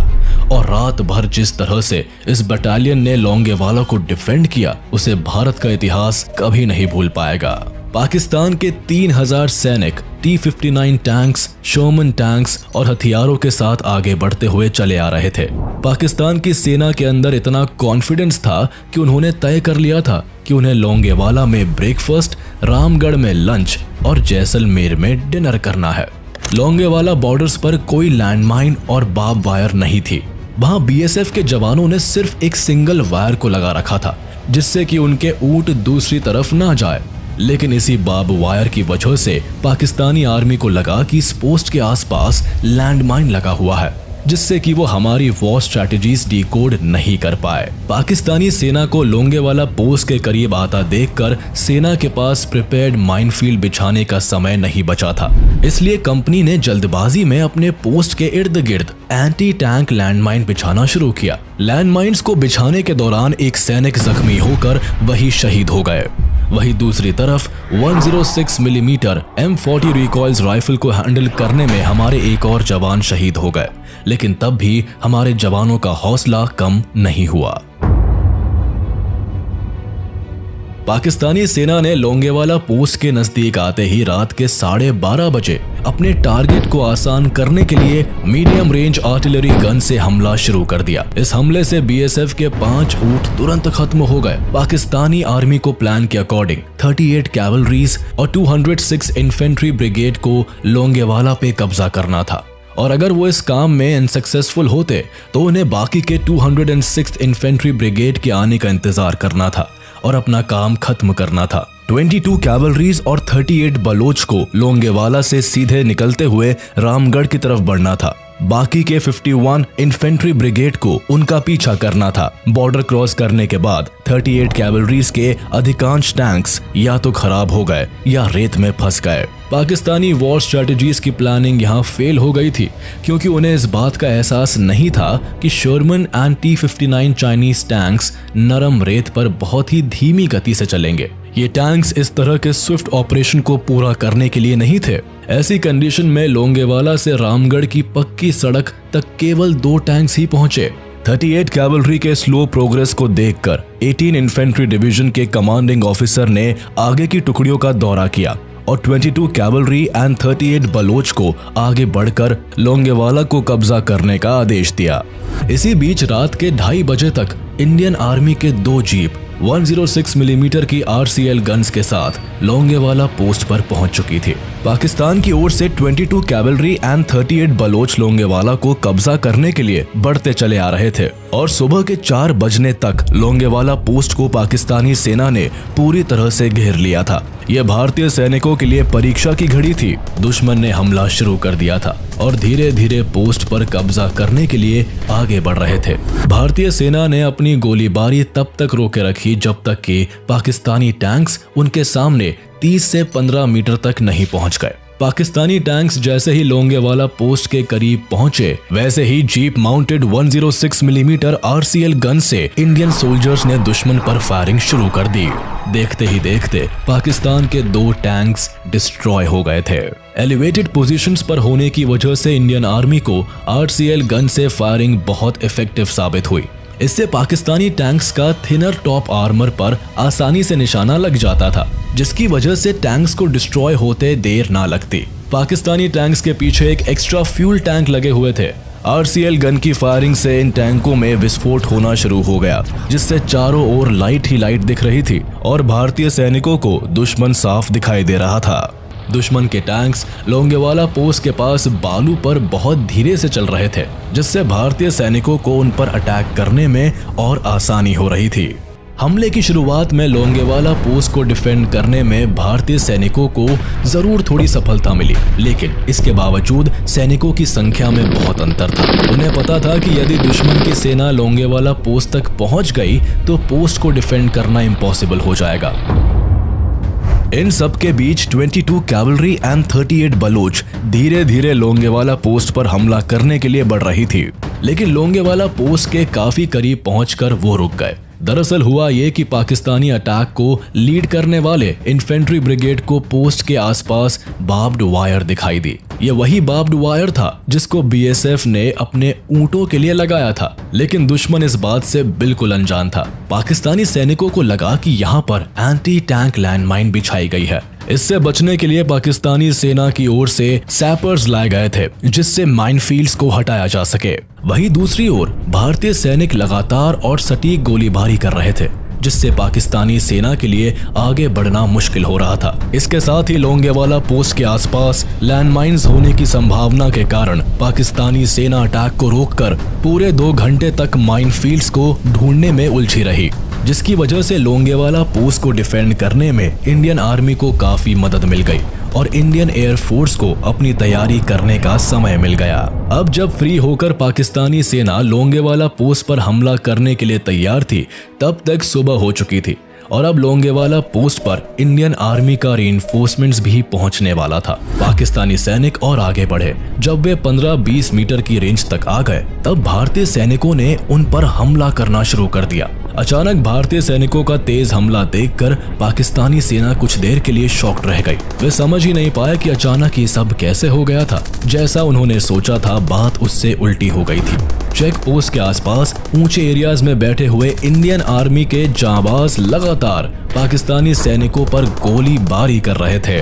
और रात भर जिस तरह से इस बटालियन ने लोंगेवाला को डिफेंड किया उसे भारत का इतिहास कभी नहीं भूल पाएगा। पाकिस्तान के 3000 सैनिक T-59 टैंक्स, शर्मन टैंक्स और हथियारों के साथ आगे बढ़ते हुए चले आ रहे थे। पाकिस्तान की सेना के अंदर इतना कॉन्फिडेंस था कि उन्होंने तय कर लिया था कि उन्हें लोंगेवाला में ब्रेकफास्ट, रामगढ़ में लंच और जैसलमेर में डिनर करना है। लोंगेवाला बॉर्डर्स पर कोई लैंडमाइन और बार्ब वायर नहीं थी। वहां BSF के जवानों ने सिर्फ एक सिंगल वायर को लगा रखा था जिससे कि उनके ऊंट दूसरी तरफ ना जाए। लेकिन इसी बार्ब वायर की वजह से पाकिस्तानी आर्मी को लगा कि इस पोस्ट के आसपास लैंडमाइन लगा हुआ है, जिससे कि वो हमारी वॉर स्ट्रैटेजीज डिकोड नहीं कर पाए। पाकिस्तानी सेना को लोंगेवाला पोस्ट के करीब आता देखकर सेना के पास प्रिपेयर्ड माइनफील्ड बिछाने का समय नहीं बचा था। इसलिए कंपनी ने जल्दबाजी में अपने पोस्ट के इर्द गिर्द एंटी टैंक लैंडमाइन बिछाना शुरू किया। लैंडमाइंस को बिछाने के दौरान एक सैनिक जख्मी होकर वही शहीद हो गए। वहीं दूसरी तरफ 106 मिलीमीटर M40 रिकॉइल्स राइफल को हैंडल करने में हमारे एक और जवान शहीद हो गए, लेकिन तब भी हमारे जवानों का हौसला कम नहीं हुआ। पाकिस्तानी सेना ने लोंगेवाला पोस्ट के नजदीक आते ही रात के 12:30 बजे अपने टारगेट को आसान करने के लिए मीडियम रेंज आर्टिलरी गन से हमला शुरू कर दिया। इस हमले से BSF के 5 ऊंट तुरंत खत्म हो गए। पाकिस्तानी आर्मी को प्लान के अकॉर्डिंग 38 कैवलरीज और 206 इन्फेंट्री ब्रिगेड को लोंगेवाला पे कब्जा करना था और अगर वो इस काम में अनसक्सेसफुल होते तो उन्हें बाकी के 206th इन्फेंट्री ब्रिगेड के आने का इंतजार करना था और अपना काम खत्म करना था। 22 कैवलरीज और 38 बलोच को लोंगेवाला से सीधे निकलते हुए रामगढ़ की तरफ बढ़ना था। बाकी के 51 इन्फेंट्री ब्रिगेड को उनका पीछा करना था। बॉर्डर क्रॉस करने के बाद 38 कैवलरीज के अधिकांश टैंक्स या तो खराब हो गए या रेत में फंस गए। पाकिस्तानी वॉर स्ट्रेटजीज की प्लानिंग यहाँ फेल हो गई थी क्योंकि उन्हें इस बात का एहसास नहीं था कि Sharman and T-59 Chinese tanks नरम रेत पर बहुत ही धीमी गति से चलेंगे। ये टैंक्स इस तरह के स्विफ्ट ऑपरेशन को पूरा करने के लिए नहीं थे। ऐसी कंडीशन में लोंगेवाला से रामगढ़ की पक्की सड़क तक केवल 2 टैंक्स ही पहुंचे। 38 कैवलरी के स्लो प्रोग्रेस को देखकर 18 इन्फेंट्री डिवीजन के कमांडिंग ऑफिसर ने आगे की टुकड़ियों का दौरा किया और 22 कैवलरी एंड 38 बलोच को आगे बढ़कर लोंगेवाला को कब्जा करने का आदेश दिया। इसी बीच रात के 2:30 बजे तक इंडियन आर्मी के 2 जीप 106 मिलीमीटर की RCL गन्स के साथ लोंगेवाला पोस्ट पर पहुंच चुकी थी। पाकिस्तान की ओर से 22 कैवलरी एंड 38 बलोच लोंगेवाला को कब्जा करने के लिए बढ़ते चले आ रहे थे और सुबह के 4 बजने तक लोंगेवाला पोस्ट को पाकिस्तानी सेना ने पूरी तरह से घेर लिया था। यह भारतीय सैनिकों के लिए परीक्षा की घड़ी थी। दुश्मन ने हमला शुरू कर दिया था और धीरे धीरे पोस्ट पर कब्जा करने के लिए आगे बढ़ रहे थे। भारतीय सेना ने अपनी गोलीबारी तब तक रोके रखी जब तक कि पाकिस्तानी टैंक्स उनके सामने 30 से 15 मीटर तक नहीं पहुंच गए। पाकिस्तानी टैंक्स जैसे ही लोंगेवाला पोस्ट के करीब पहुंचे वैसे ही जीप माउंटेड 106 मिलीमीटर RCL गन से इंडियन सोल्जर्स ने दुश्मन पर फायरिंग शुरू कर दी। देखते ही देखते पाकिस्तान के 2 टैंक्स डिस्ट्रॉय हो गए थे। एलिवेटेड पोजीशंस पर होने की वजह से इंडियन आर्मी को RCL गन से फायरिंग बहुत इफेक्टिव साबित हुई। इससे पाकिस्तानी टैंक्स का थिनर टॉप आर्मर पर आसानी से निशाना लग जाता था, जिसकी वजह से टैंक्स को डिस्ट्रॉय होते देर ना लगती। पाकिस्तानी टैंक्स के पीछे एक एक्स्ट्रा फ्यूल टैंक लगे हुए थे। RCL गन की फायरिंग से इन टैंकों में विस्फोट होना शुरू हो गया, जिससे चारों ओर लाइट ही लाइट दिख रही थी और भारतीय सैनिकों को दुश्मन साफ दिखाई दे रहा था। दुश्मन के टैंक्स लोंगेवाला पोस्ट के पास बालू पर बहुत धीरे से चल रहे थे, जिससे भारतीय सैनिकों को उन पर अटैक करने में और आसानी हो रही थी। हमले की शुरुआत में लोंगेवाला पोस्ट को डिफेंड करने में भारतीय सैनिकों को जरूर थोड़ी सफलता मिली, लेकिन इसके बावजूद सैनिकों की संख्या में बहुत अंतर था। उन्हें पता था कि यदि दुश्मन की सेना लोंगेवाला पोस्ट तक पहुंच गई तो पोस्ट को डिफेंड करना इम्पॉसिबल हो जाएगा। इन सब के बीच 22 कैवलरी एंड 38 बलोच धीरे धीरे लोंगेवाला पोस्ट पर हमला करने के लिए बढ़ रही थी, लेकिन लोंगेवाला पोस्ट के काफी करीब पहुंचकर वो रुक गए। दरअसल हुआ ये कि पाकिस्तानी अटैक को लीड करने वाले इन्फेंट्री ब्रिगेड को पोस्ट के आसपास बार्ब्ड वायर दिखाई दी। ये वही बार्ब्ड वायर था जिसको BSF ने अपने ऊंटों के लिए लगाया था, लेकिन दुश्मन इस बात से बिल्कुल अनजान था। पाकिस्तानी सैनिकों को लगा कि यहाँ पर एंटी टैंक लैंडमाइन बिछाई गई है। इससे बचने के लिए पाकिस्तानी सेना की ओर से सैपर्स लाए गए थे, जिससे माइनफील्ड्स को हटाया जा सके। वहीं दूसरी ओर भारतीय सैनिक लगातार और सटीक गोलीबारी कर रहे थे, जिससे पाकिस्तानी सेना के लिए आगे बढ़ना मुश्किल हो रहा था। इसके साथ ही लोंगेवाला पोस्ट के आसपास लैंडमाइंस होने की संभावना के कारण पाकिस्तानी सेना अटैक को रोककर पूरे 2 घंटे तक माइनफील्ड्स को ढूंढने में उलझी रही, जिसकी वजह से लोंगेवाला पोस्ट को डिफेंड करने में इंडियन आर्मी को काफी मदद मिल गई और इंडियन एयर फोर्स को अपनी तैयारी करने का समय मिल गया। अब जब फ्री होकर पाकिस्तानी सेना लोंगेवाला पोस्ट पर हमला करने के लिए तैयार थी, तब तक सुबह हो चुकी थी और अब लोंगेवाला पोस्ट पर इंडियन आर्मी का रीइंफोर्समेंट्स भी पहुंचने वाला था। पाकिस्तानी सैनिक और आगे बढ़े। जब वे 15-20 मीटर की रेंज तक आ गए, तब भारतीय सैनिकों ने उन पर हमला करना शुरू कर दिया। अचानक भारतीय सैनिकों का तेज हमला देखकर पाकिस्तानी सेना कुछ देर के लिए शॉक्ड रह गई। वे समझ ही नहीं पाए कि अचानक ये सब कैसे हो गया था। जैसा उन्होंने सोचा था, बात उससे उल्टी हो गई थी। चेक पोस्ट के आसपास ऊंचे एरियाज में बैठे हुए इंडियन आर्मी के जांबाज लगातार पाकिस्तानी सैनिकों पर गोलीबारी कर रहे थे।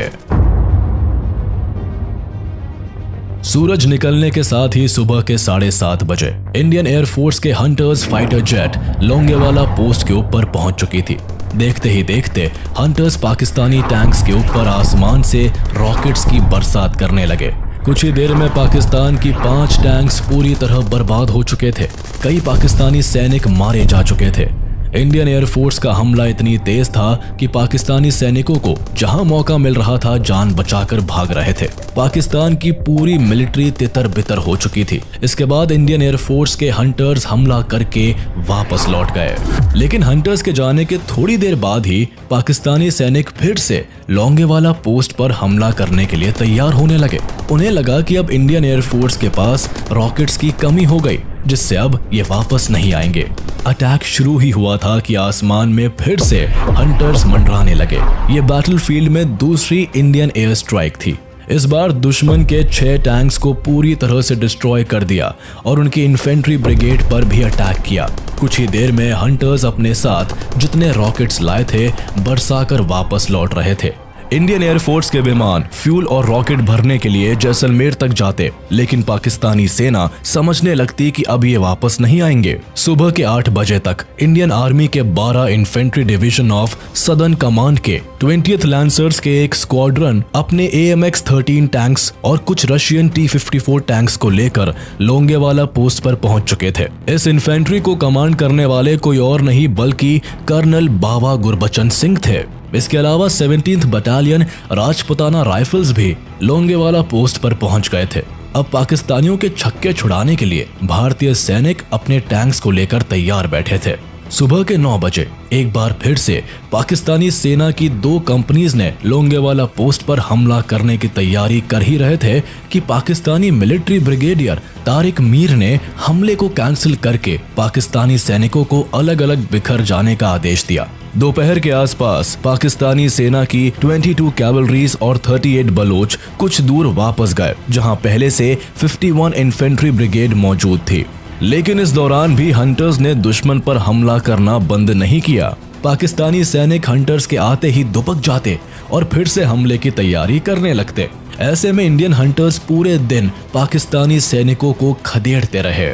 सूरज निकलने के साथ ही सुबह के 7:30 बजे इंडियन एयरफोर्स के hunters fighter jet Longewala post के ऊपर पहुंच चुकी थी। देखते ही देखते हंटर्स पाकिस्तानी टैंक्स के ऊपर आसमान से रॉकेट्स की बरसात करने लगे। कुछ ही देर में पाकिस्तान की 5 टैंक्स पूरी तरह बर्बाद हो चुके थे। कई पाकिस्तानी सैनिक मारे जा चुके थे। इंडियन एयरफोर्स का हमला इतनी तेज था कि पाकिस्तानी सैनिकों को जहां मौका मिल रहा था जान बचाकर भाग रहे थे। पाकिस्तान की पूरी मिलिट्री तितर बितर हो चुकी थी। इसके बाद इंडियन एयरफोर्स के हंटर्स हमला करके वापस लौट गए, लेकिन हंटर्स के जाने के थोड़ी देर बाद ही पाकिस्तानी सैनिक फिर से लोंगेवाला पोस्ट पर हमला करने के लिए तैयार होने लगे। उन्हें लगा कि अब इंडियन एयरफोर्स के पास रॉकेट्स की कमी हो गई, जिससे अब ये वापस नहीं आएंगे। अटैक शुरू ही हुआ था कि आसमान में फिर से हंटर्स मंडराने लगे। ये बैटलफील्ड में दूसरी इंडियन एयर स्ट्राइक थी। इस बार दुश्मन के 6 टैंक्स को पूरी तरह से डिस्ट्रॉय कर दिया और उनकी इन्फेंट्री ब्रिगेड पर भी अटैक किया। कुछ ही देर में हंटर्स अपने साथ जितने रॉकेट्स लाए थे बरसाकर वापस लौट रहे थे। इंडियन एयरफोर्स के विमान फ्यूल और रॉकेट भरने के लिए जैसलमेर तक जाते, लेकिन पाकिस्तानी सेना समझने लगती कि अब ये वापस नहीं आएंगे। सुबह के 8 बजे तक इंडियन आर्मी के 12 infantry division of southern command के 20th लांसर्स के एक स्क्वाड्रन अपने AMX-13 टैंक्स और कुछ रशियन T-54 टैंक्स को लेकर लोंगेवाला पोस्ट पर पहुंच चुके थे। इस इन्फेंट्री को कमांड करने वाले कोई और नहीं बल्कि कर्नल बावा गुरबचन सिंह थे। इसके अलावा 17th बटालियन राजपुताना राइफल्स भी लोंगेवाला पोस्ट पर पहुंच गए थे। अब पाकिस्तानियों के छक्के छुड़ाने के लिए भारतीय सैनिक अपने टैंक्स को लेकर तैयार बैठे थे। सुबह के 9 बजे एक बार फिर से पाकिस्तानी सेना की 2 कंपनीज ने लोंगेवाला पोस्ट पर हमला करने की तैयारी कर ही रहे थे कि पाकिस्तानी मिलिट्री ब्रिगेडियर तारिक मीर ने हमले को कैंसिल करके पाकिस्तानी सैनिकों को अलग अलग बिखर जाने का आदेश दिया। दोपहर के आसपास पाकिस्तानी सेना की 22 कैवलरीज और 38 बलोच कुछ दूर वापस गए, जहां पहले से 51 इन्फेंट्री ब्रिगेड मौजूद थी। लेकिन इस दौरान भी हंटर्स ने दुश्मन पर हमला करना बंद नहीं किया। पाकिस्तानी सैनिक हंटर्स के आते ही दुबक जाते और फिर से हमले की तैयारी करने लगते। ऐसे में इंडियन हंटर्स पूरे दिन पाकिस्तानी सैनिकों को खदेड़ते रहे।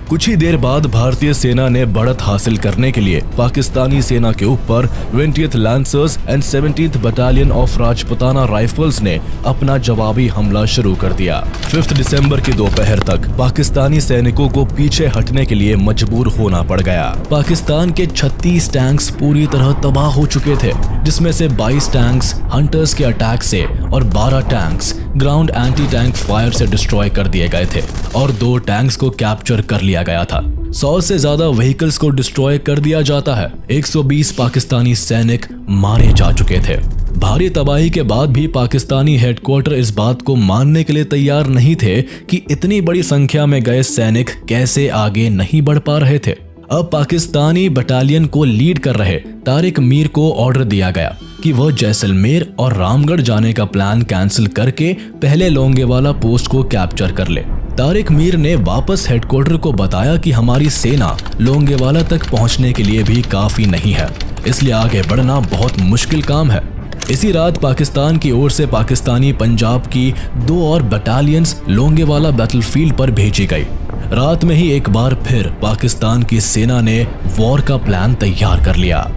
कुछ ही देर बाद भारतीय सेना ने बढ़त हासिल करने के लिए पाकिस्तानी सेना के ऊपर 20th lancers and 17th battalion of Rajputana rifles ने अपना जवाबी हमला शुरू कर दिया। 5 दिसंबर की दोपहर तक पाकिस्तानी सैनिकों को पीछे हटने के लिए मजबूर होना पड़ गया। पाकिस्तान के 36 टैंक्स पूरी तरह तबाह हो चुके थे, जिसमें से 22 टैंक्स हंटर्स के अटैक से और 12 tanks ground anti tank fire से डिस्ट्रॉय कर दिए गए थे और 2 टैंक्स को कैप्चर कर लिया गया था। 100 से ज्यादा व्हीकल्स को डिस्ट्रॉय कर दिया जाता है। 120 पाकिस्तानी सैनिक मारे जा चुके थे। भारी तबाही के बाद भी पाकिस्तानी हेडक्वार्टर इस बात को मानने के लिए तैयार नहीं थे कि इतनी बड़ी संख्या में गए सैनिक कैसे आगे नहीं बढ़ पा रहे थे। अब पाकिस्तानी बटालियन को लीड कर रहे तारिक मीर को ऑर्डर दिया गया कि वह जैसलमेर और रामगढ़ जाने का प्लान कैंसिल करके पहले लोंगेवाला पोस्ट को कैप्चर कर ले। तारिक मीर ने वापस हेडक्वार्टर को बताया कि हमारी सेना लोंगेवाला तक पहुंचने के लिए भी काफी नहीं है, इसलिए आगे बढ़ना बहुत मुश्किल काम है। इसी रात पाकिस्तान की ओर से पाकिस्तानी पंजाब की 2 और बटालियंस लोंगेवाला बैटलफील्ड पर भेजी गई। रात में ही एक बार फिर पाकिस्तान की सेना ने वॉर का प्लान तैयार कर लिया।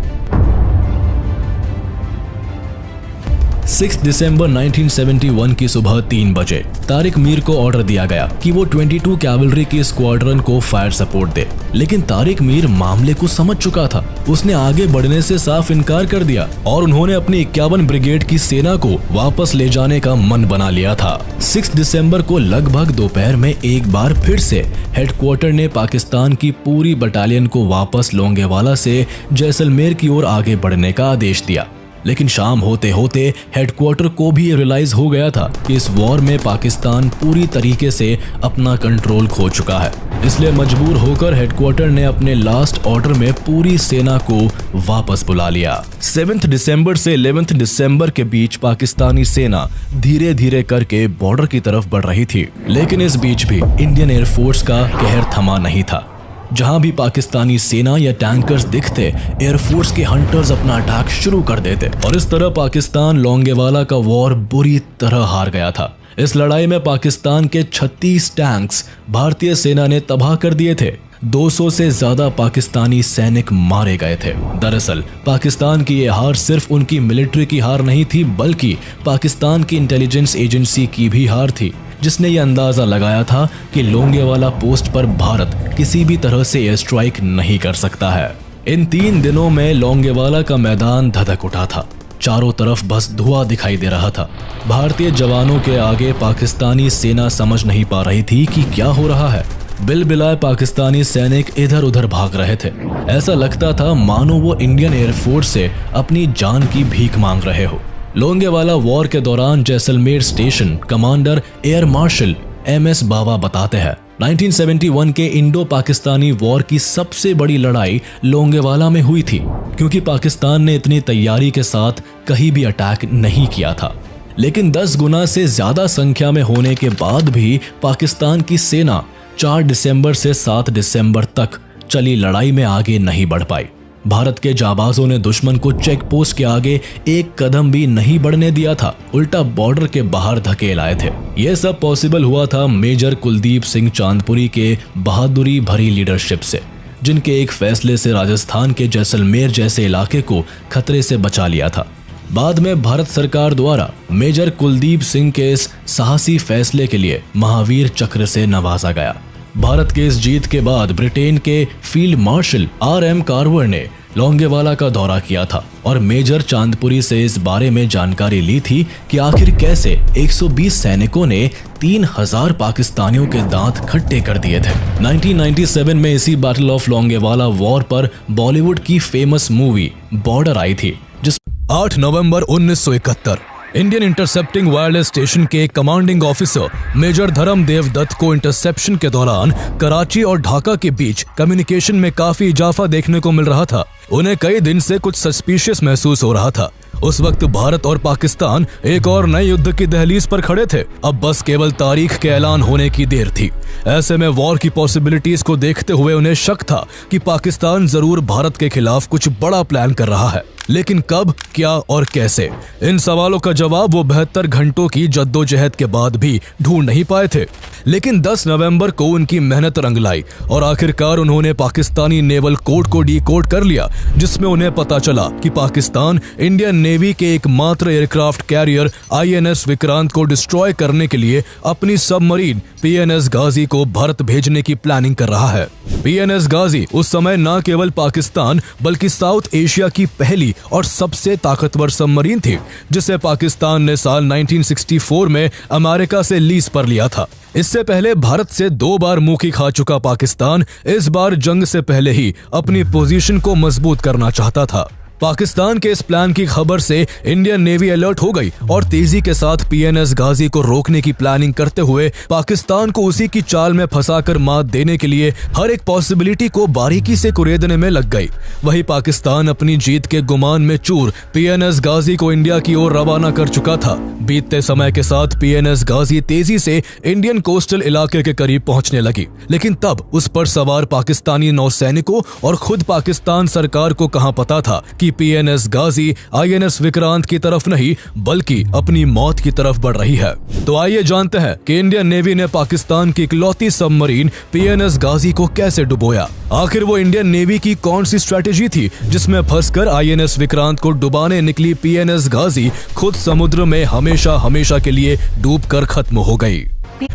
6 दिसंबर 1971 की सुबह 3 बजे तारिक मीर को ऑर्डर दिया गया कि वो 22 कैवलरी की स्क्वाड्रन को फायर सपोर्ट दे, लेकिन तारिक मीर मामले को समझ चुका था। उसने आगे बढ़ने से साफ इनकार कर दिया और उन्होंने अपनी 51 ब्रिगेड की सेना को वापस ले जाने का मन बना लिया था। 6 दिसंबर को लगभग दोपहर में एक बार फिर से हेडक्वार्टर ने पाकिस्तान की पूरी बटालियन को वापस लोंगेवाला से जैसलमेर की ओर आगे बढ़ने का आदेश दिया। लेकिन शाम होते होते हेडक्वार्टर को भी रियलाइज हो गया था कि इस वॉर में पाकिस्तान पूरी तरीके से अपना कंट्रोल खो चुका है। इसलिए मजबूर होकर हेडक्वार्टर ने अपने लास्ट ऑर्डर में पूरी सेना को वापस बुला लिया। 7 दिसंबर से 11 दिसंबर के बीच पाकिस्तानी सेना धीरे धीरे करके बॉर्डर की तरफ बढ़ रही थी, लेकिन इस बीच भी इंडियन एयरफोर्स का कहर थमा नहीं था। जहां भी पाकिस्तानी सेना या टैंकर्स दिखते, एयरफोर्स के हंटर्स अपना अटैक शुरू कर देते और इस तरह पाकिस्तान लोंगेवाला का वॉर बुरी तरह हार गया था। इस लड़ाई में पाकिस्तान के 36 टैंक्स भारतीय सेना ने तबाह कर दिए थे। 200 से ज्यादा पाकिस्तानी सैनिक मारे गए थे। दरअसल पाकिस्तान की ये हार सिर्फ उनकी मिलिट्री की हार नहीं थी, बल्कि पाकिस्तान की इंटेलिजेंस एजेंसी की भी हार थी, जिसने ये अंदाजा लगाया था कि लोंगेवाला पोस्ट पर भारत किसी भी तरह से एयर स्ट्राइक नहीं कर सकता है। इन 3 दिनों में लोंगेवाला का मैदान धधक उठा था। चारों तरफ बस धुआं दिखाई दे रहा था। भारतीय जवानों के आगे पाकिस्तानी सेना समझ नहीं पा रही थी कि क्या हो रहा है। बिलबिलाए पाकिस्तानी सैनिक इधर उधर भाग रहे थे। ऐसा लगता था मानो वो इंडियन एयरफोर्स से अपनी जान की भीख मांग रहे हो। लोंगेवाला वॉर के दौरान Jaisalmer station commander air marshal MS बावा बताते हैं, 1971 के इंडो पाकिस्तानी वॉर की सबसे बड़ी लड़ाई लोंगेवाला में हुई थी, क्योंकि पाकिस्तान ने इतनी तैयारी के साथ कहीं भी अटैक नहीं किया था। लेकिन 10 गुना से ज्यादा संख्या में होने के बाद भी पाकिस्तान की सेना 4 दिसंबर से 7 दिसंबर तक चली लड़ाई में आगे नहीं बढ़ पाई। भारत के जाबाजों ने दुश्मन को चेक पोस्ट के आगे एक कदम भी नहीं बढ़ने दिया था, उल्टा बॉर्डर के बाहर धकेल आए थे। यह सब पॉसिबल हुआ था मेजर कुलदीप सिंह चांदपुरी के बहादुरी भरी लीडरशिप से, जिनके एक फैसले से राजस्थान के जैसलमेर जैसे इलाके को खतरे से बचा लिया था। बाद में भारत सरकार द्वारा मेजर कुलदीप सिंह के इस साहसी फैसले के लिए महावीर चक्र से नवाजा गया। भारत के इस जीत के बाद ब्रिटेन के फील्ड मार्शल RM कार्वर ने लोंगेवाला का दौरा किया था और मेजर चांदपुरी से इस बारे में जानकारी ली थी कि आखिर कैसे 120 सैनिकों ने 3000 पाकिस्तानियों के दांत खट्टे कर दिए थे। 1997 में इसी बैटल ऑफ लोंगेवाला वॉर पर बॉलीवुड की फेमस मूवी बॉर्डर आई थी, जिस 8 नवंबर 1971 इंडियन इंटरसेप्टिंग वायरलेस स्टेशन के commanding officer major Dharamdev Dutt को इंटरसेप्शन के दौरान कराची और ढाका के बीच कम्युनिकेशन में काफी इजाफा देखने को मिल रहा था। उन्हें कई दिन से कुछ सस्पिशियस महसूस हो रहा था। उस वक्त भारत और पाकिस्तान एक और नए युद्ध की दहलीज पर खड़े थे। अब बस केवल तारीख के ऐलान होने की देर थी। ऐसे में वॉर की पॉसिबिलिटीज को देखते हुए उन्हें शक था कि पाकिस्तान जरूर भारत के खिलाफ कुछ बड़ा प्लान कर रहा है, लेकिन कब, क्या और कैसे? इन सवालों का जवाब वो 72 घंटों की जद्दोजहद के बाद भी ढूंढ नहीं पाए थे। लेकिन 10 नवंबर को उनकी मेहनत रंग लाई और आखिरकार उन्होंने पाकिस्तानी नेवल कोड को डिकोड कर लिया, जिसमें उन्हें पता चला कि पाकिस्तान इंडियन नेवी के एकमात्र एयरक्राफ्ट कैरियर INS विक्रांत को डिस्ट्रॉय करने के लिए अपनी सबमरीन PNS गाजी को भारत भेजने की प्लानिंग कर रहा है। PNS गाजी उस समय न केवल पाकिस्तान बल्कि साउथ एशिया की पहली और सबसे ताकतवर सबमरीन थी, जिसे पाकिस्तान ने साल 1964 में अमेरिका से लीज पर लिया था। इससे पहले भारत से 2 बार मुंह की खा चुका पाकिस्तान इस बार जंग से पहले ही अपनी पोजीशन को मजबूत करना चाहता था। पाकिस्तान के इस प्लान की खबर से इंडियन नेवी अलर्ट हो गई और तेजी के साथ PNS गाजी को रोकने की प्लानिंग करते हुए पाकिस्तान को उसी की चाल में फंसाकर मात देने के लिए हर एक पॉसिबिलिटी को बारीकी से कुरेदने में लग गई। वही पाकिस्तान अपनी जीत के गुमान में चूर PNS गाजी को इंडिया की ओर रवाना कर चुका था। बीतते समय के साथ PNS गाजी तेजी से इंडियन कोस्टल इलाके के करीब पहुंचने लगी, लेकिन तब उस पर सवार पाकिस्तानी नौसैनिकों और खुद पाकिस्तान सरकार को कहां पता था कि PNS गाजी INS विक्रांत की तरफ नहीं बल्कि अपनी मौत की तरफ बढ़ रही है। तो आइए जानते हैं कि इंडियन नेवी ने पाकिस्तान की इकलौती सबमरीन PNS गाजी को कैसे डुबोया। आखिर वो इंडियन नेवी की कौन सी स्ट्रेटेजी थी जिसमें फंसकर INS विक्रांत को डुबाने निकली PNS गाजी खुद समुद्र में हमेशा के लिए डूबकर खत्म हो गई।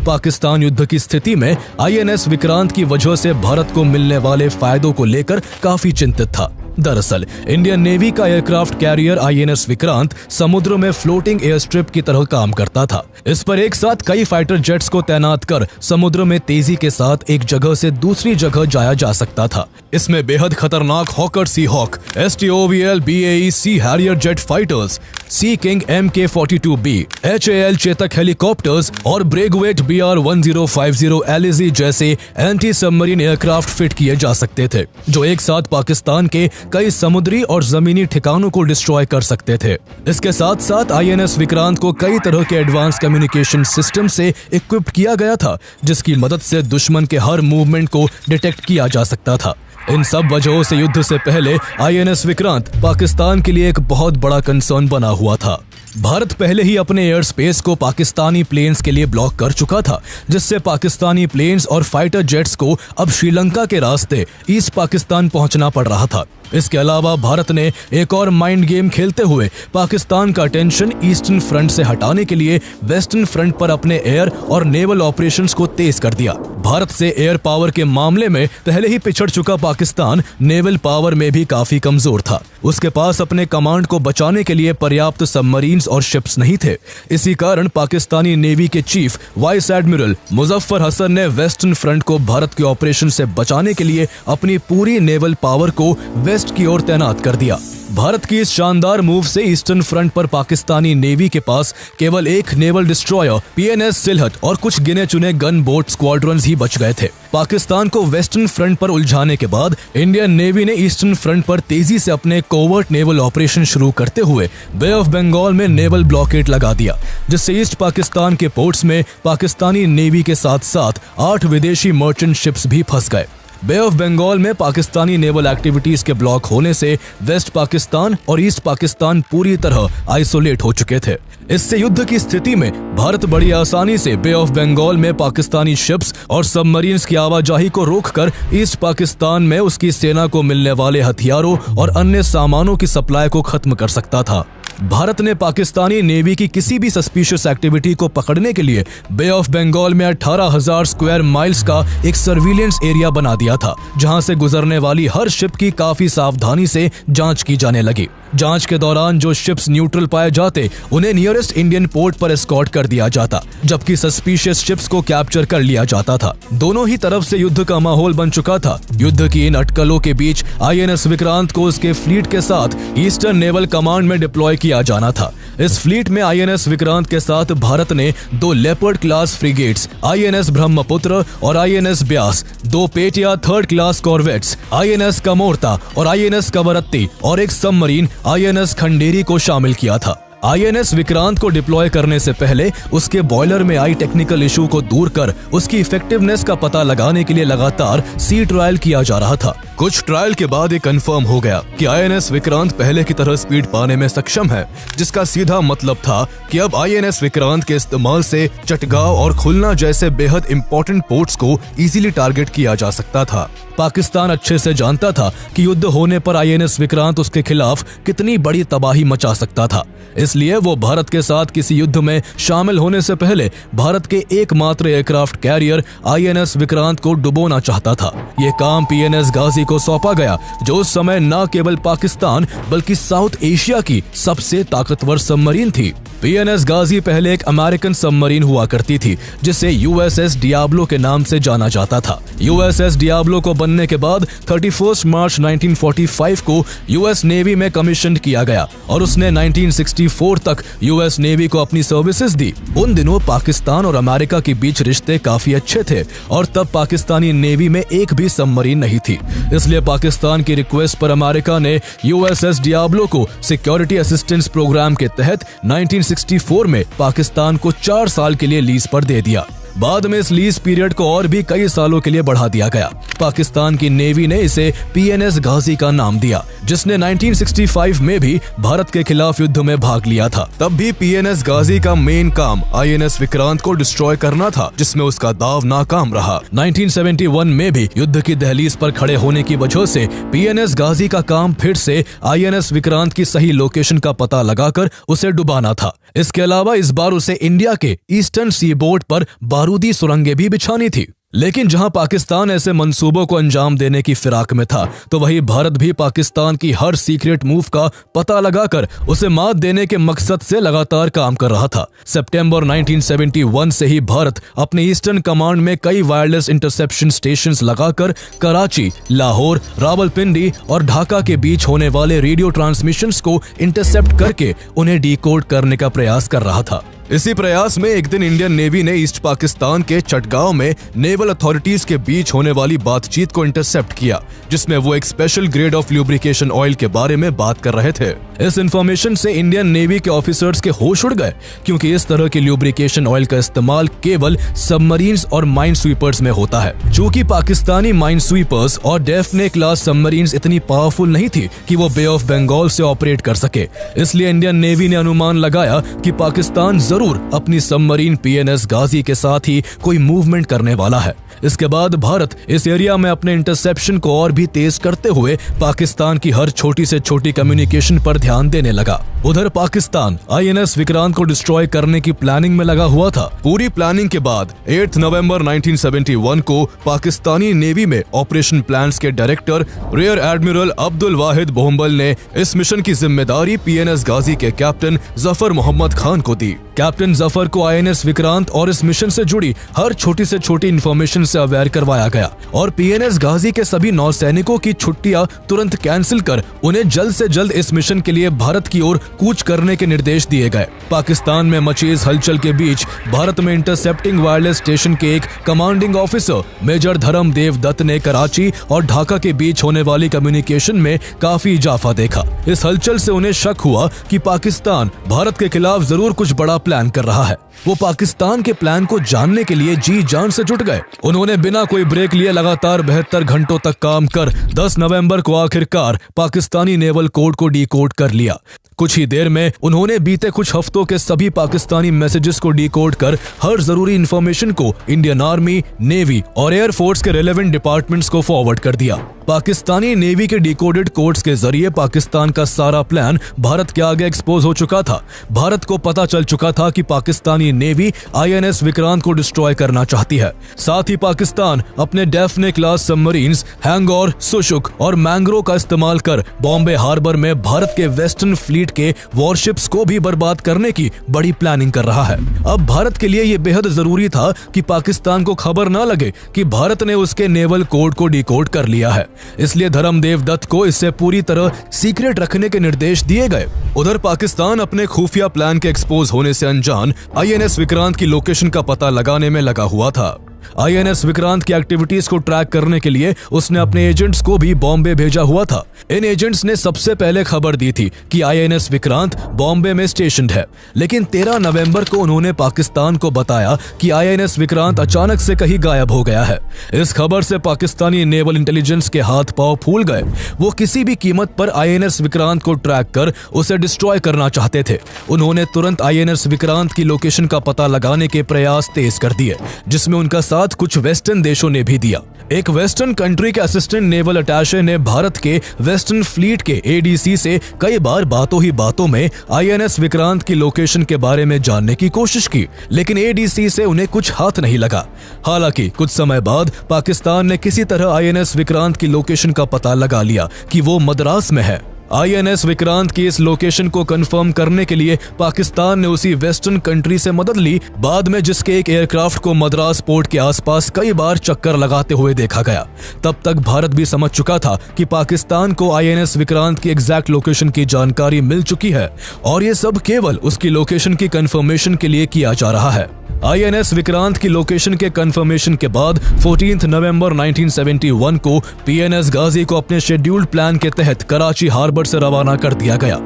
पाकिस्तान युद्ध की स्थिति में INS विक्रांत की वजह से भारत को मिलने वाले फायदों को लेकर काफी चिंतित था। दरअसल इंडियन नेवी का एयरक्राफ्ट कैरियर INS विक्रांत समुद्र में फ्लोटिंग एयर स्ट्रिप की तरह काम करता था। इस पर एक साथ कई फाइटर जेट्स को तैनात कर समुद्र में तेजी के साथ एक जगह से दूसरी जगह जाया जा सकता था। इसमें बेहद खतरनाक Hawker Sea Hawk, STOVL BAE Sea Harrier jet fighters, Sea King MK-42B, HAL Chetak helicopters और ब्रेगवेट BR-1050 LEZ जैसे एंटी सबमरीन एयरक्राफ्ट फिट किए जा सकते थे, जो एक साथ पाकिस्तान के कई समुद्री और जमीनी ठिकानों को डिस्ट्रॉय कर सकते थे। इसके साथ साथ INS विक्रांत को कई तरह के एडवांस कम्युनिकेशन सिस्टम से इक्विप किया गया था, जिसकी मदद से दुश्मन के हर मूवमेंट को डिटेक्ट किया जा सकता था। इन सब वजहों से युद्ध से पहले INS विक्रांत पाकिस्तान के लिए एक बहुत बड़ा कंसर्न बना हुआ था। भारत पहले ही अपने एयर स्पेस को पाकिस्तानी प्लेन्स के लिए ब्लॉक कर चुका था, जिससे पाकिस्तानी प्लेन्स और फाइटर जेट्स को अब श्रीलंका के रास्ते ईस्ट पाकिस्तान पहुंचना पड़ रहा था। इसके अलावा भारत ने एक और माइंड गेम खेलते हुए पाकिस्तान का अटेंशन ईस्टर्न फ्रंट से हटाने के लिए वेस्टर्न फ्रंट पर अपने एयर और नेवल ऑपरेशंस को तेज कर दिया। भारत से एयर पावर के मामले में पहले ही पिछड़ चुका पाकिस्तान नेवल पावर में भी काफी कमजोर था। उसके पास अपने कमांड को बचाने के लिए पर्याप्त सबमरीन्स और शिप्स नहीं थे। इसी कारण पाकिस्तानी नेवी के chief vice admiral Muzaffar Hassan ने वेस्टर्न फ्रंट को भारत के ऑपरेशन से बचाने के लिए अपनी पूरी नेवल पावर को वेस्ट की ओर तैनात कर दिया। भारत की इस शानदार मूव से ईस्टर्न फ्रंट पर पाकिस्तानी नेवी के पास केवल एक नेवल डिस्ट्रॉयर PNS सिलहट और कुछ गिने चुने गन बोट स्क्वाड्रन्स ही बच गए थे। पाकिस्तान को वेस्टर्न फ्रंट पर उलझाने के बाद इंडियन नेवी ने ईस्टर्न फ्रंट पर तेजी से अपने कोवर्ट नेवल ऑपरेशन शुरू करते हुए बे ऑफ बंगाल में नेवल ब्लॉकेड लगा दिया, जिससे ईस्ट पाकिस्तान के पोर्ट्स में पाकिस्तानी नेवी के साथ साथ 8 विदेशी मर्चेंट शिप्स भी फंस गए। बे ऑफ बंगाल में पाकिस्तानी नेवल एक्टिविटीज के ब्लॉक होने से वेस्ट पाकिस्तान और ईस्ट पाकिस्तान पूरी तरह आइसोलेट हो चुके थे। इससे युद्ध की स्थिति में भारत बड़ी आसानी से बे ऑफ बंगाल में पाकिस्तानी शिप्स और सबमरीन्स की आवाजाही को रोककर ईस्ट पाकिस्तान में उसकी सेना को मिलने वाले हथियारों और अन्य सामानों की सप्लाई को खत्म कर सकता था। भारत ने पाकिस्तानी नेवी की किसी भी सस्पिशियस एक्टिविटी को पकड़ने के लिए बे ऑफ बंगाल में 18,000 स्क्वायर माइल्स का एक सर्विलेंस एरिया बना दिया था, जहां से गुजरने वाली हर शिप की काफी सावधानी से जांच की जाने लगी। जांच के दौरान जो शिप्स न्यूट्रल पाए जाते उन्हें नियरेस्ट इंडियन पोर्ट पर एस्कॉर्ट कर दिया जाता, जबकि सस्पिशियस शिप्स को कैप्चर कर लिया जाता था। दोनों ही तरफ से युद्ध का माहौल बन चुका था। युद्ध की इन अटकलों के बीच INS विक्रांत को उसके फ्लीट के साथ ईस्टर्न नेवल कमांड में डिप्लॉय किया जाना था। इस फ्लीट में INS विक्रांत के साथ भारत ने 2 leopard class frigates INS Brahmaputra और INS Beas, 2 पेटिया 3rd class corvettes INS Kamorta और INS कवरत्ती और एक सबमरीन INS खंडेरी को शामिल किया था। INS विक्रांत को डिप्लॉय करने से पहले उसके बॉयलर में आई टेक्निकल इशू को दूर कर उसकी इफेक्टिवनेस का पता लगाने के लिए लगातार सी ट्रायल किया जा रहा था। कुछ ट्रायल के बाद ये कंफर्म हो गया कि INS विक्रांत पहले की तरह स्पीड पाने में सक्षम है, जिसका सीधा मतलब था कि अब INS विक्रांत के इस्तेमाल से चटगांव और खुलना जैसे बेहद इंपॉर्टेंट पोर्ट्स को इजीली टारगेट किया जा सकता था। पाकिस्तान अच्छे से जानता था कि युद्ध होने पर INS विक्रांत उसके खिलाफ कितनी बड़ी तबाही मचा सकता था। इसलिए वो भारत के साथ किसी युद्ध में शामिल होने से पहले भारत के एकमात्र एयरक्राफ्ट कैरियर INS विक्रांत को डुबोना चाहता था। ये काम PNS गाजी को सौंपा गया, जो उस समय न केवल पाकिस्तान बल्कि साउथ एशिया की सबसे ताकतवर सबमरीन थी। PNS गाजी पहले एक अमेरिकन सबमरीन हुआ करती थी, जिसे USS डियाब्लो के नाम से जाना जाता था। USS डियाब्लो को बनने के बाद 31 मार्च 1945 को US नेवी में कमीशन किया गया और उसने 1964 तक US नेवी को अपनी सर्विसेज दी। उन दिनों पाकिस्तान और अमेरिका के बीच रिश्ते काफी अच्छे थे और तब पाकिस्तानी नेवी में एक भी सबमरीन नहीं थी। इसलिए पाकिस्तान की रिक्वेस्ट पर अमेरिका ने USS डियाब्लो को सिक्योरिटी असिस्टेंस प्रोग्राम के तहत 1964 में पाकिस्तान को 4 साल के लिए लीज पर दे दिया। बाद में इस लीज पीरियड को और भी कई सालों के लिए बढ़ा दिया गया। पाकिस्तान की नेवी ने इसे PNS गाजी का नाम दिया, जिसने 1965 में भी भारत के खिलाफ युद्ध में भाग लिया था। तब भी PNS गाजी का मेन काम INS विक्रांत को डिस्ट्रॉय करना था, जिसमें उसका दाव नाकाम रहा। 1971 में भी युद्ध की दहलीज पर खड़े होने की वजह से PNS गाजी का काम फिर से INS विक्रांत की सही लोकेशन का पता लगाकर उसे डुबाना था। इसके अलावा इस बार उसे इंडिया के ईस्टर्न सी बोर्ड पर बारूदी सुरंगें भी बिछानी थी। लेकिन जहां पाकिस्तान ऐसे मंसूबों को अंजाम देने की फिराक में था, तो वहीं भारत भी पाकिस्तान की हर सीक्रेट मूव का पता लगाकर उसे मात देने के मकसद से लगातार काम कर रहा था। सितंबर 1971 से ही भारत अपने ईस्टर्न कमांड में कई वायरलेस इंटरसेप्शन स्टेशंस लगाकर कराची, लाहौर, रावलपिंडी और ढाका के बीच होने वाले रेडियो ट्रांसमिशंस को इंटरसेप्ट करके उन्हें डिकोड करने का प्रयास कर रहा था। इसी प्रयास में एक दिन इंडियन नेवी ने ईस्ट पाकिस्तान के चटगांव में नेवल नेवल अथॉरिटीज के बीच होने वाली बातचीत को इंटरसेप्ट किया, जिसमें वो एक special grade of lubrication oil के बारे में बात कर रहे थे। इस इंफॉर्मेशन से इंडियन नेवी के ऑफिसर्स के होश उड़ गए, क्योंकि इस तरह के ल्यूब्रिकेशन ऑयल का इस्तेमाल केवल सबमरीन्स और माइन स्वीपर्स में होता है। चूंकि पाकिस्तानी माइन स्वीपर्स और डेफने क्लास सबमरीन्स इतनी पावरफुल नहीं थी कि वो बे ऑफ बंगाल से ऑपरेट कर सके, इसलिए इंडियन नेवी ने अनुमान लगाया कि पाकिस्तान जरूर अपनी सबमरीन PNS गाजी के साथ ही कोई मूवमेंट करने वाला है। इसके बाद भारत इस एरिया में अपने इंटरसेप्शन को और भी तेज करते हुए पाकिस्तान की हर छोटी से छोटी कम्युनिकेशन पर ध्यान देने लगा। उधर पाकिस्तान INS विक्रांत को डिस्ट्रॉय करने की प्लानिंग में लगा हुआ था। पूरी प्लानिंग के बाद 8 नवंबर 1971 को पाकिस्तानी नेवी में ऑपरेशन प्लान्स के डायरेक्टर रियर एडमिरल अब्दुल वाहिद बोहम्बल ने इस मिशन की जिम्मेदारी PNS गाजी के कैप्टन जफर मोहम्मद खान को दी। कैप्टन जफर को INS विक्रांत और इस मिशन से जुड़ी हर छोटी से छोटी इंफॉर्मेशन से अवेयर करवाया गया और PNS गाजी के सभी नौसैनिकों की छुट्टियां तुरंत कैंसिल कर उन्हें जल्द से जल्द इस मिशन के लिए भारत की ओर कूच करने के निर्देश दिए गए। पाकिस्तान में मची इस हलचल के बीच भारत में इंटरसेप्टिंग वायरलेस स्टेशन के एक commanding officer major Dharamdev Dutt ने कराची और ढाका के बीच होने वाली कम्युनिकेशन में काफी इजाफा देखा। इस हलचल से उन्हें शक हुआ कि पाकिस्तान भारत के खिलाफ जरूर कुछ बड़ा प्लान कर रहा है। वो पाकिस्तान के प्लान को जानने के लिए जी जान से जुट गए। उन्होंने बिना कोई ब्रेक लिए लगातार 72 घंटों तक काम कर 10 नवंबर को आखिरकार पाकिस्तानी नेवल कोड को डिकोड कर लिया। कुछ ही देर में उन्होंने बीते कुछ हफ्तों के सभी पाकिस्तानी मैसेजेस को डिकोड कर हर जरूरी इंफॉर्मेशन को इंडियन आर्मी, नेवी और एयर फोर्स के रेलेवेंट डिपार्टमेंट्स को फॉरवर्ड कर दिया। पाकिस्तानी नेवी के डिकोडेड कोड्स के जरिए पाकिस्तान का सारा प्लान भारत के आगे एक्सपोज हो चुका था। भारत को पता चल चुका था कि पाकिस्तानी नेवी INS विक्रांत को डिस्ट्रॉय करना चाहती है। साथ ही पाकिस्तान अपने डेफने क्लास सबमरीन्स हैंगौर, सुशुक और मैंग्रो का इस्तेमाल कर बॉम्बे हार्बर में भारत के वेस्टर्न फ्लीट के वॉरशिप्स को भी बर्बाद करने की बड़ी प्लानिंग कर रहा है। अब भारत के लिए यह बेहद जरूरी था कि पाकिस्तान को खबर न लगे कि भारत ने उसके नेवल कोड को डिकोड कर लिया है। इसलिए धर्मदेव दत्त को इससे पूरी तरह सीक्रेट रखने के निर्देश दिए गए। उधर पाकिस्तान अपने खुफिया प्लान के एक्सपोज होने से अनजान INS विक्रांत की लोकेशन का पता लगाने में लगा हुआ था। INS विक्रांत की एक्टिविटीज को ट्रैक करने के लिए उसने अपने एजेंट्स को भी बॉम्बे भेजा हुआ था। इन एजेंट्स ने सबसे पहले खबर दी थी कि INS विक्रांत बॉम्बे में स्टेशन्ड है, लेकिन 13 नवंबर को उन्होंने पाकिस्तान को बताया कि INS विक्रांत अचानक से कहीं गायब हो गया है। इस खबर से पाकिस्तानी नेवल इंटेलिजेंस के हाथ पांव फूल गए। वो किसी भी कीमत पर INS विक्रांत को ट्रैक कर उसे डिस्ट्रॉय करना चाहते थे। उन्होंने तुरंत INS विक्रांत की लोकेशन का पता लगाने के प्रयास तेज कर दिए, जिसमें उनका साथ कुछ वेस्टर्न देशों ने भी दिया। एक वेस्टर्न कंट्री के असिस्टेंट नेवल अटैचे ने भारत के वेस्टर्न फ्लीट के ADC से कई बार बातों ही बातों में INS विक्रांत की लोकेशन के बारे में जानने की कोशिश की, लेकिन ADC से उन्हें कुछ हाथ नहीं लगा। हालांकि कुछ समय बाद पाकिस्तान ने किसी तरह INS विक्रांत की लोकेशन का पता लगा लिया कि वो मद्रास में है। INS विक्रांत की इस लोकेशन को कंफर्म करने के लिए पाकिस्तान ने उसी वेस्टर्न कंट्री से मदद ली, बाद में जिसके एक एयरक्राफ्ट को मद्रास पोर्ट के आसपास कई बार चक्कर लगाते हुए देखा गया। तब तक भारत भी समझ चुका था कि पाकिस्तान को INS विक्रांत की एग्जैक्ट लोकेशन की जानकारी मिल चुकी है और ये सब केवल उसकी लोकेशन की कंफर्मेशन के लिए किया जा रहा है। INS विक्रांत की लोकेशन के कंफर्मेशन के बाद 14 नवंबर 1971 को PNS गाजी को अपने शेड्यूल्ड प्लान के तहत कराची हार्बर से रवाना कर दिया गया।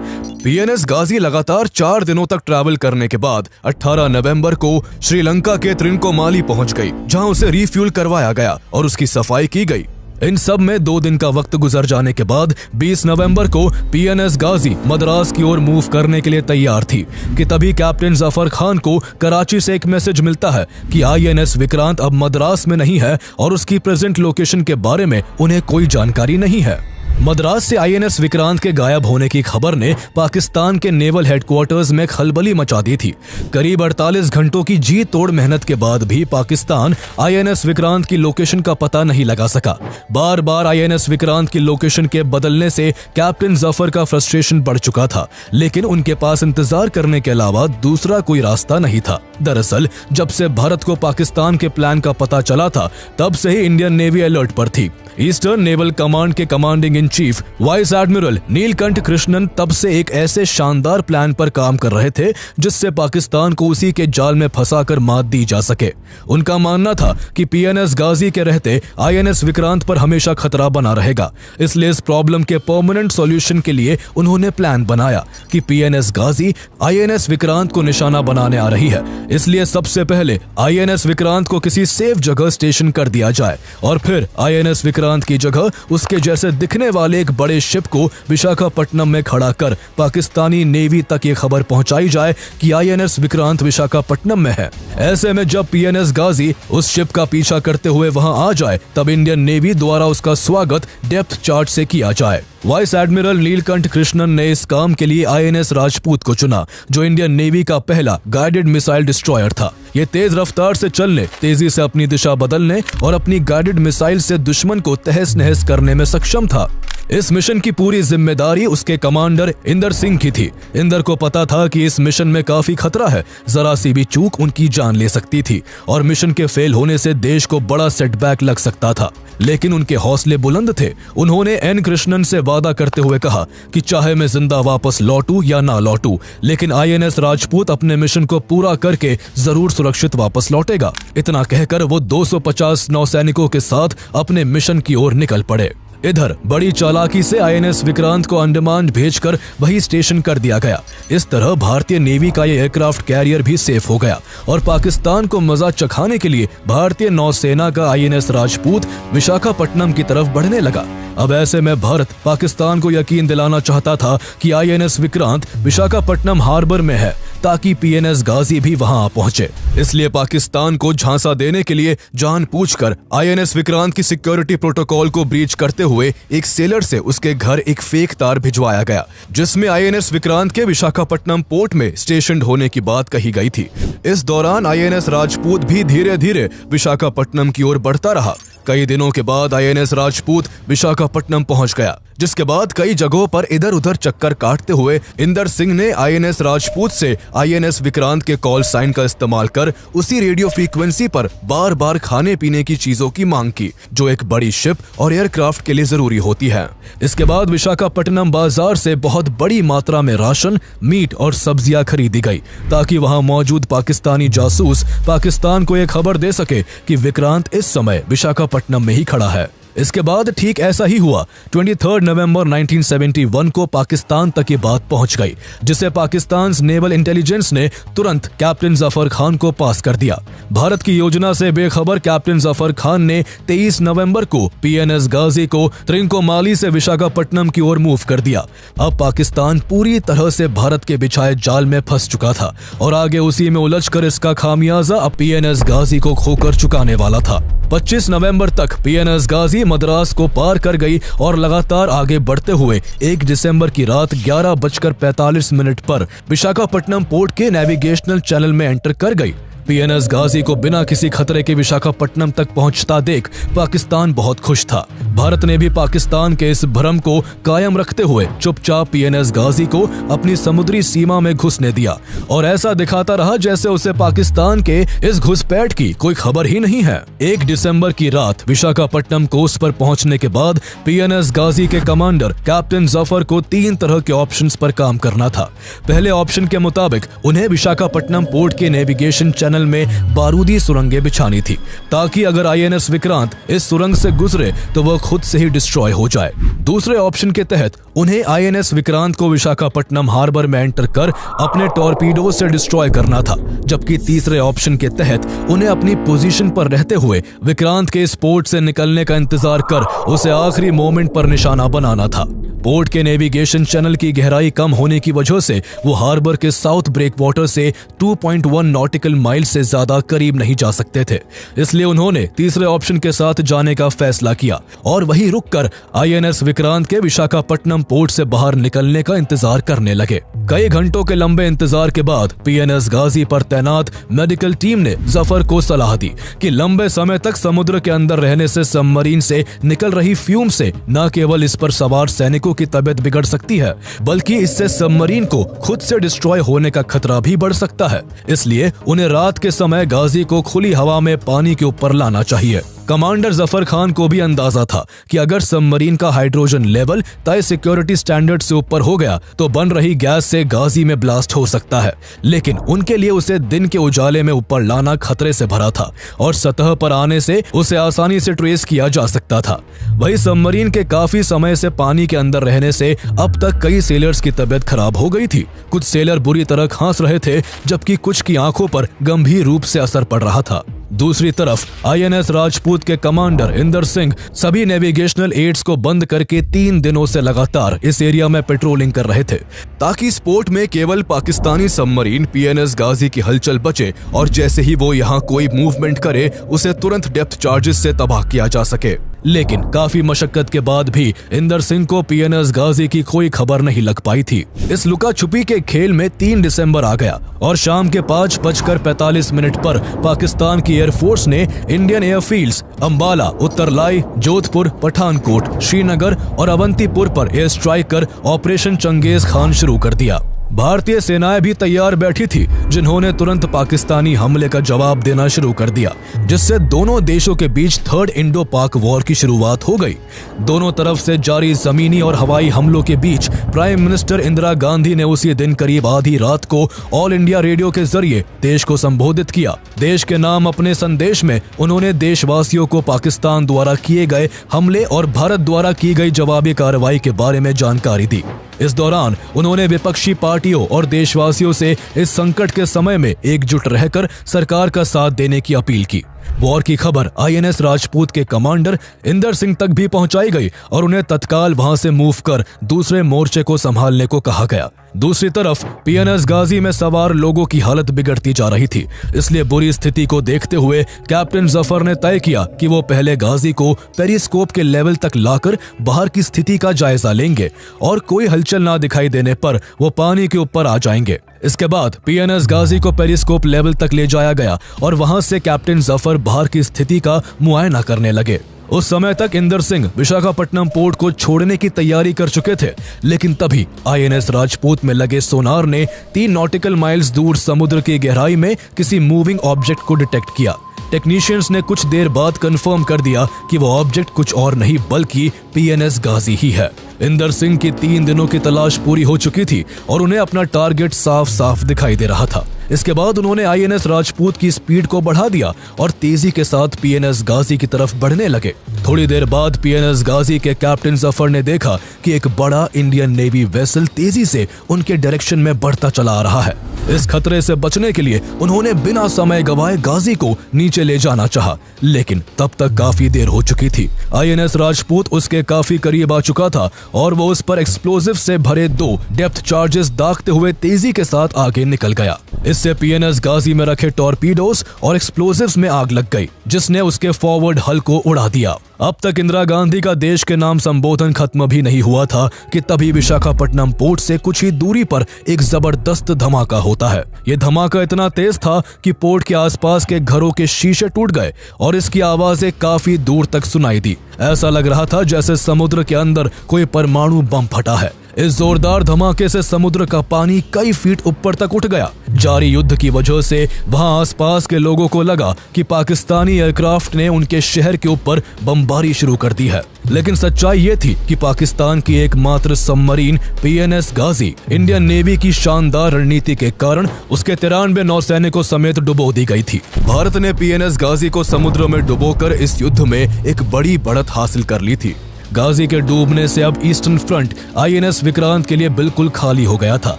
PNS गाजी लगातार 4 दिनों तक ट्रैवल करने के बाद 18 नवंबर को श्रीलंका के त्रिनकोमाली पहुंच गई, जहां उसे रिफ्यूल करवाया गया और उसकी सफाई की गई। इन सब में 2 दिन का वक्त गुजर जाने के बाद 20 नवंबर को PNS गाजी मद्रास की ओर मूव करने के लिए तैयार थी कि तभी कैप्टन जफर खान को कराची से एक मैसेज मिलता है कि INS विक्रांत अब मद्रास में नहीं है और उसकी प्रेजेंट लोकेशन के बारे में उन्हें कोई जानकारी नहीं है। मद्रास से INS विक्रांत के गायब होने की खबर ने पाकिस्तान के नेवल हेडक्वार्टर्स में खलबली मचा दी थी। करीब 48 घंटों की जी तोड़ मेहनत के बाद भी पाकिस्तान INS विक्रांत की लोकेशन का पता नहीं लगा सका। बार बार INS विक्रांत की लोकेशन के बदलने से कैप्टन जफर का फ्रस्ट्रेशन बढ़ चुका था, लेकिन उनके पास इंतजार करने के अलावा दूसरा कोई रास्ता नहीं था। दरअसल जब से भारत को पाकिस्तान के प्लान का पता चला था, तब से ही इंडियन नेवी अलर्ट पर थी। ईस्टर्न नेवल कमांड के commanding in chief vice admiral Neelkanth Krishnan तब से एक ऐसे शानदार प्लान पर काम कर रहे थे जिससे पाकिस्तान को उसी के जाल में फंसाकर मात दी जा सके। उनका मानना था कि पीएनएस गाजी के रहते आईएनएस विक्रांत पर हमेशा खतरा बना रहेगा, इसलिए इस प्रॉब्लम के परमानेंट सॉल्यूशन के लिए उन्होंने प्लान बनाया कि पीएनएस गाजी आईएनएस विक्रांत को निशाना बनाने आ रही है, इसलिए सबसे पहले आईएनएस विक्रांत को किसी सेफ जगह स्टेशन कर दिया जाए और फिर आईएनएस विक्रांत की जगह उसके जैसे दिखने वाले एक बड़े शिप को विशाखापट्टनम में खड़ा कर पाकिस्तानी नेवी तक ये खबर पहुंचाई जाए कि आईएनएस विक्रांत विशाखापट्टनम में है। ऐसे में जब पीएनएस गाजी उस शिप का पीछा करते हुए वहां आ जाए तब इंडियन नेवी द्वारा उसका स्वागत डेप्थ चार्ट से किया जाए। वाइस एडमिरल नीलकंठ कृष्णन ने इस काम के लिए आईएनएस राजपूत को चुना, जो इंडियन नेवी का पहला गाइडेड मिसाइल डिस्ट्रॉयर था। ये तेज रफ्तार से चलने, तेजी से अपनी दिशा बदलने और अपनी गाइडेड मिसाइल से दुश्मन को तहस नहस करने में सक्षम था। इस मिशन की पूरी जिम्मेदारी उसके कमांडर इंदर सिंह की थी। इंदर को पता था कि इस मिशन में काफी खतरा है, जरा सी भी चूक उनकी जान ले सकती थी और मिशन के फेल होने से देश को बड़ा सेटबैक लग सकता था। लेकिन उनके हौसले बुलंद थे। उन्होंने एन कृष्णन से वादा करते हुए कहा कि चाहे मैं जिंदा वापस लौटूं या ना लौटूं, लेकिन आईएनएस राजपूत अपने मिशन को पूरा करके जरूर सुरक्षित वापस लौटेगा। इतना कहकर वो 250 नौसैनिकों के साथ अपने मिशन की ओर निकल पड़े। इधर बड़ी चालाकी से आईएनएस विक्रांत को अंडमान भेजकर वही स्टेशन कर दिया गया। इस तरह भारतीय नेवी का ये एयरक्राफ्ट कैरियर भी सेफ हो गया और पाकिस्तान को मजा चखाने के लिए भारतीय नौसेना का आईएनएस राजपूत विशाखापट्टनम की तरफ बढ़ने लगा। अब ऐसे में भारत पाकिस्तान को यकीन दिलाना चाहता था कि आईएनएस विक्रांत विशाखापट्टनम हार्बर में है ताकि पीएनएस गाजी भी वहां आ पहुंचे। इसलिए पाकिस्तान को झांसा देने के लिए जानबूझकर आईएनएस विक्रांत की सिक्योरिटी प्रोटोकॉल को ब्रीच करते हुए एक सेलर से उसके घर एक फेक तार भिजवाया गया जिसमें आईएनएस विक्रांत के विशाखापट्टनम पोर्ट में स्टेशन होने की बात कही गई थी। इस दौरान आईएनएस राजपूत भी धीरे धीरे विशाखापट्टनम की ओर बढ़ता रहा। कई दिनों के बाद आईएनएस राजपूत विशाखापट्टनम पहुंच गया, जिसके बाद कई जगहों पर इधर उधर चक्कर काटते हुए इंदर सिंह ने आईएनएस राजपूत से आईएनएस विक्रांत के कॉल साइन का इस्तेमाल कर उसी रेडियो फ्रीक्वेंसी पर बार बार खाने पीने की चीजों की मांग की जो एक बड़ी शिप और एयरक्राफ्ट के लिए जरूरी होती है। इसके बाद विशाखापट्टनम बाजार से बहुत बड़ी मात्रा में राशन, मीट और सब्जियां खरीदी गई ताकि वहां मौजूद पाकिस्तानी जासूस पाकिस्तान को यह खबर दे सके कि विक्रांत इस समय विशाखापट्टनम में ही खड़ा है। इसके बाद ठीक ऐसा ही हुआ। 23 नवंबर 1971 को पाकिस्तान तक ये बात पहुंच गई, जिसे पाकिस्तान नेवल इंटेलिजेंस ने तुरंत कैप्टन जफर खान को पास कर दिया। भारत की योजना से बेखबर कैप्टन जफर खान ने 23 नवंबर को पीएनएस गाजी को त्रिंकोमाली से विशाखापट्टनम की ओर मूव कर दिया। अब पाकिस्तान पूरी तरह से भारत के बिछाए जाल में फंस चुका था और आगे उसी में उलझकर इसका खामियाजा अब पीएनएस गाजी को खोकर चुकाने वाला था। 25 नवंबर तक पीएनएस गाजी मद्रास को पार कर गई और लगातार आगे बढ़ते हुए 1 दिसंबर की रात 11:45 पर विशाखापट्टनम पोर्ट के नेविगेशनल चैनल में एंटर कर गई। पीएनएस गाजी को बिना किसी खतरे के विशाखापट्टनम तक पहुंचता देख पाकिस्तान बहुत खुश था। भारत ने भी पाकिस्तान के इस भ्रम को कायम रखते हुए चुपचाप पीएनएस गाजी को अपनी समुद्री सीमा में घुसने दिया और ऐसा दिखाता रहा जैसे उसे पाकिस्तान के इस घुसपैठ की कोई खबर ही नहीं है। 1 दिसंबर की रात विशाखापट्टनम कोस्ट पर पहुंचने के बाद पीएनएस गाजी के कमांडर कैप्टन जफर को 3 तरह के ऑप्शंस पर काम करना था। पहले ऑप्शन के मुताबिक उन्हें विशाखापट्टनम पोर्ट के नेविगेशन चैनल में बारूदी सुरंगें बिछानी थी ताकि अगर आईएनएस विक्रांत इस सुरंग से गुजरे तो वह खुद से ही डिस्ट्रॉय हो जाए। दूसरे ऑप्शन के तहत उन्हें आईएनएस विक्रांत को विशाखापट्टनम हार्बर में एंटर कर अपने टॉर्पीडो से डिस्ट्रॉय करना था, जबकि तीसरे ऑप्शन के तहत उन्हें अपनी पोजीशन पर रहते हुए विक्रांत के इस पोर्ट से निकलने का इंतजार कर उसे आखिरी मोमेंट पर निशाना बनाना था। पोर्ट के नेविगेशन चैनल की गहराई कम होने की वजह से वो हार्बर के साउथ ब्रेक वाटर से 2.1 नॉटिकल माइल से ज्यादा करीब नहीं जा सकते थे, इसलिए उन्होंने तीसरे ऑप्शन के साथ जाने का फैसला किया और वहीं रुककर आईएनएस विक्रांत के विशाखापट्टनम पोर्ट से बाहर निकलने का इंतजार करने लगे। कई घंटों के लंबे इंतजार के बाद पीएनएस गाजी पर तैनात मेडिकल टीम ने जफर को सलाह दी कि लंबे समय तक समुद्र के अंदर रहने से सबमरीन से निकल रही फ्यूम से न केवल इस पर सवार सैनिकों की तबीयत बिगड़ सकती है, बल्कि इससे सबमरीन को खुद से डिस्ट्रॉय होने का खतरा भी बढ़ सकता है। इसलिए उन्हें रात के समय गाजी को खुली हवा में पानी के ऊपर लाना चाहिए। कमांडर जफर खान को भी अंदाजा था कि अगर सबमरीन का हाइड्रोजन लेवल तय सिक्योरिटी स्टैंडर्ड से ऊपर हो गया तो बन रही गैस से गाजी में ब्लास्ट हो सकता है, लेकिन उनके लिए उसे दिन के उजाले में ऊपर लाना खतरे से भरा था और सतह पर आने से उसे आसानी से ट्रेस किया जा सकता था। वही सबमरीन के काफी समय से पानी के अंदर रहने से अब तक कई सेलर्स की तबीयत खराब हो गई थी। कुछ सेलर बुरी तरह खांस रहे थे, जबकि कुछ की आंखों पर गंभीर रूप से असर पड़ रहा था। दूसरी तरफ आईएनएस राजपूत के कमांडर इंदर सिंह सभी नेविगेशनल एड्स को बंद करके 3 दिनों से लगातार इस एरिया में पेट्रोलिंग कर रहे थे, ताकि स्पोर्ट में केवल पाकिस्तानी सबमरीन पीएनएस गाजी की हलचल बचे और जैसे ही वो यहाँ कोई मूवमेंट करे उसे तुरंत डेप्थ चार्जेस से तबाह किया जा सके। लेकिन काफी मशक्कत के बाद भी इंदर सिंह को पीएनएस गाजी की कोई खबर नहीं लग पाई थी। इस लुका छुपी के खेल में 3 दिसंबर आ गया और शाम के 5:45 पर पाकिस्तान की एयरफोर्स ने इंडियन एयरफील्ड्स अंबाला, उत्तरलाई, जोधपुर, पठानकोट, श्रीनगर और अवंतीपुर पर एयर स्ट्राइक कर ऑपरेशन चंगेज खान शुरू कर दिया। भारतीय सेनाएं भी तैयार बैठी थी, जिन्होंने तुरंत पाकिस्तानी हमले का जवाब देना शुरू कर दिया, जिससे दोनों देशों के बीच थर्ड इंडो पाक वॉर की शुरुआत हो गई। दोनों तरफ से जारी जमीनी और हवाई हमलों के बीच प्राइम मिनिस्टर इंदिरा गांधी ने उसी दिन करीब आधी रात को ऑल इंडिया रेडियो के जरिए देश को संबोधित किया। देश के नाम अपने संदेश में उन्होंने देशवासियों को पाकिस्तान द्वारा किए गए हमले और भारत द्वारा की गई जवाबी कार्रवाई के बारे में जानकारी दी। इस दौरान उन्होंने विपक्षी पार्टियों और देशवासियों से इस संकट के समय में एकजुट रहकर सरकार का साथ देने की अपील की। वॉर की खबर आईएनएस राजपूत के कमांडर इंदर सिंह तक भी पहुंचाई गई और उन्हें तत्काल वहां से मूव कर दूसरे मोर्चे को संभालने को कहा गया। दूसरी तरफ पीएनएस गाजी में सवार लोगों की हालत बिगड़ती जा रही थी, इसलिए बुरी स्थिति को देखते हुए कैप्टन जफर ने तय किया कि वो पहले गाजी को पेरिस्कोप के लेवल तक लाकर बाहर की स्थिति का जायजा लेंगे और कोई हलचल ना दिखाई देने पर वो पानी के ऊपर आ जाएंगे। इसके बाद पीएनएस गाजी को पेरिस्कोप लेवल तक ले जाया गया और वहां से कैप्टन जफर बाहर की स्थिति का मुआयना करने लगे। उस समय तक इंदर सिंह विशाखापट्टनम पोर्ट को छोड़ने की तैयारी कर चुके थे, लेकिन तभी आईएनएस राजपूत में लगे सोनार ने 3 नॉटिकल माइल्स दूर समुद्र की गहराई में किसी मूविंग ऑब्जेक्ट को डिटेक्ट किया। टेक्नीशियंस ने कुछ देर बाद कंफर्म कर दिया कि वो ऑब्जेक्ट कुछ और नहीं बल्कि पीएनएस गाजी ही है। इंदर सिंह की 3 दिनों की तलाश पूरी हो चुकी थी और उन्हें अपना टारगेट साफ साफ दिखाई दे रहा था। इसके बाद उन्होंने आईएनएस राजपूत की स्पीड को बढ़ा दिया और तेजी के साथ पीएनएस गाजी की तरफ बढ़ने लगे। थोड़ी देर बाद पीएनएस गाजी के कैप्टन जफर ने देखा कि एक बड़ा इंडियन नेवी वेसल तेजी से उनके डायरेक्शन में बढ़ता चला आ रहा है। इस खतरे से बचने के लिए उन्होंने बिना समय गवाए गाजी को नीचे ले जाना चाहा, लेकिन तब तक काफी देर हो चुकी थी। आईएनएस राजपूत उसके काफी करीब आ चुका था और वो उस पर एक्सप्लोजिव से भरे 2 डेप्थ चार्जेस दागते हुए तेजी के साथ आगे निकल गया। इससे पीएनएस गाजी में रखे टॉर्पीडोज और एक्सप्लोजिव्स में आग लग गई, जिसने उसके फॉरवर्ड हल को उड़ा दिया। अब तक इंदिरा गांधी का देश के नाम संबोधन खत्म भी नहीं हुआ था कि तभी विशाखापट्टनम पोर्ट से कुछ ही दूरी पर एक जबरदस्त धमाका होता है। ये धमाका इतना तेज था कि पोर्ट के आसपास के घरों के शीशे टूट गए और इसकी आवाजें काफी दूर तक सुनाई दी। ऐसा लग रहा था जैसे समुद्र के अंदर कोई परमाणु बम फटा है। इस जोरदार धमाके से समुद्र का पानी कई फीट ऊपर तक उठ गया। जारी युद्ध की वजह से वहां आसपास के लोगों को लगा कि पाकिस्तानी एयरक्राफ्ट ने उनके शहर के ऊपर बमबारी शुरू कर दी है, लेकिन सच्चाई ये थी कि पाकिस्तान की एकमात्र सबमरीन पीएनएस गाजी इंडियन नेवी की शानदार रणनीति के कारण उसके 93 नौसैनिकों समेत डुबो दी गई थी। भारत ने पीएनएस गाजी को समुद्र में डुबोकर इस युद्ध में एक बड़ी बढ़त हासिल कर ली थी। गाजी के डूबने से अब ईस्टर्न फ्रंट आईएनएस विक्रांत के लिए बिल्कुल खाली हो गया था,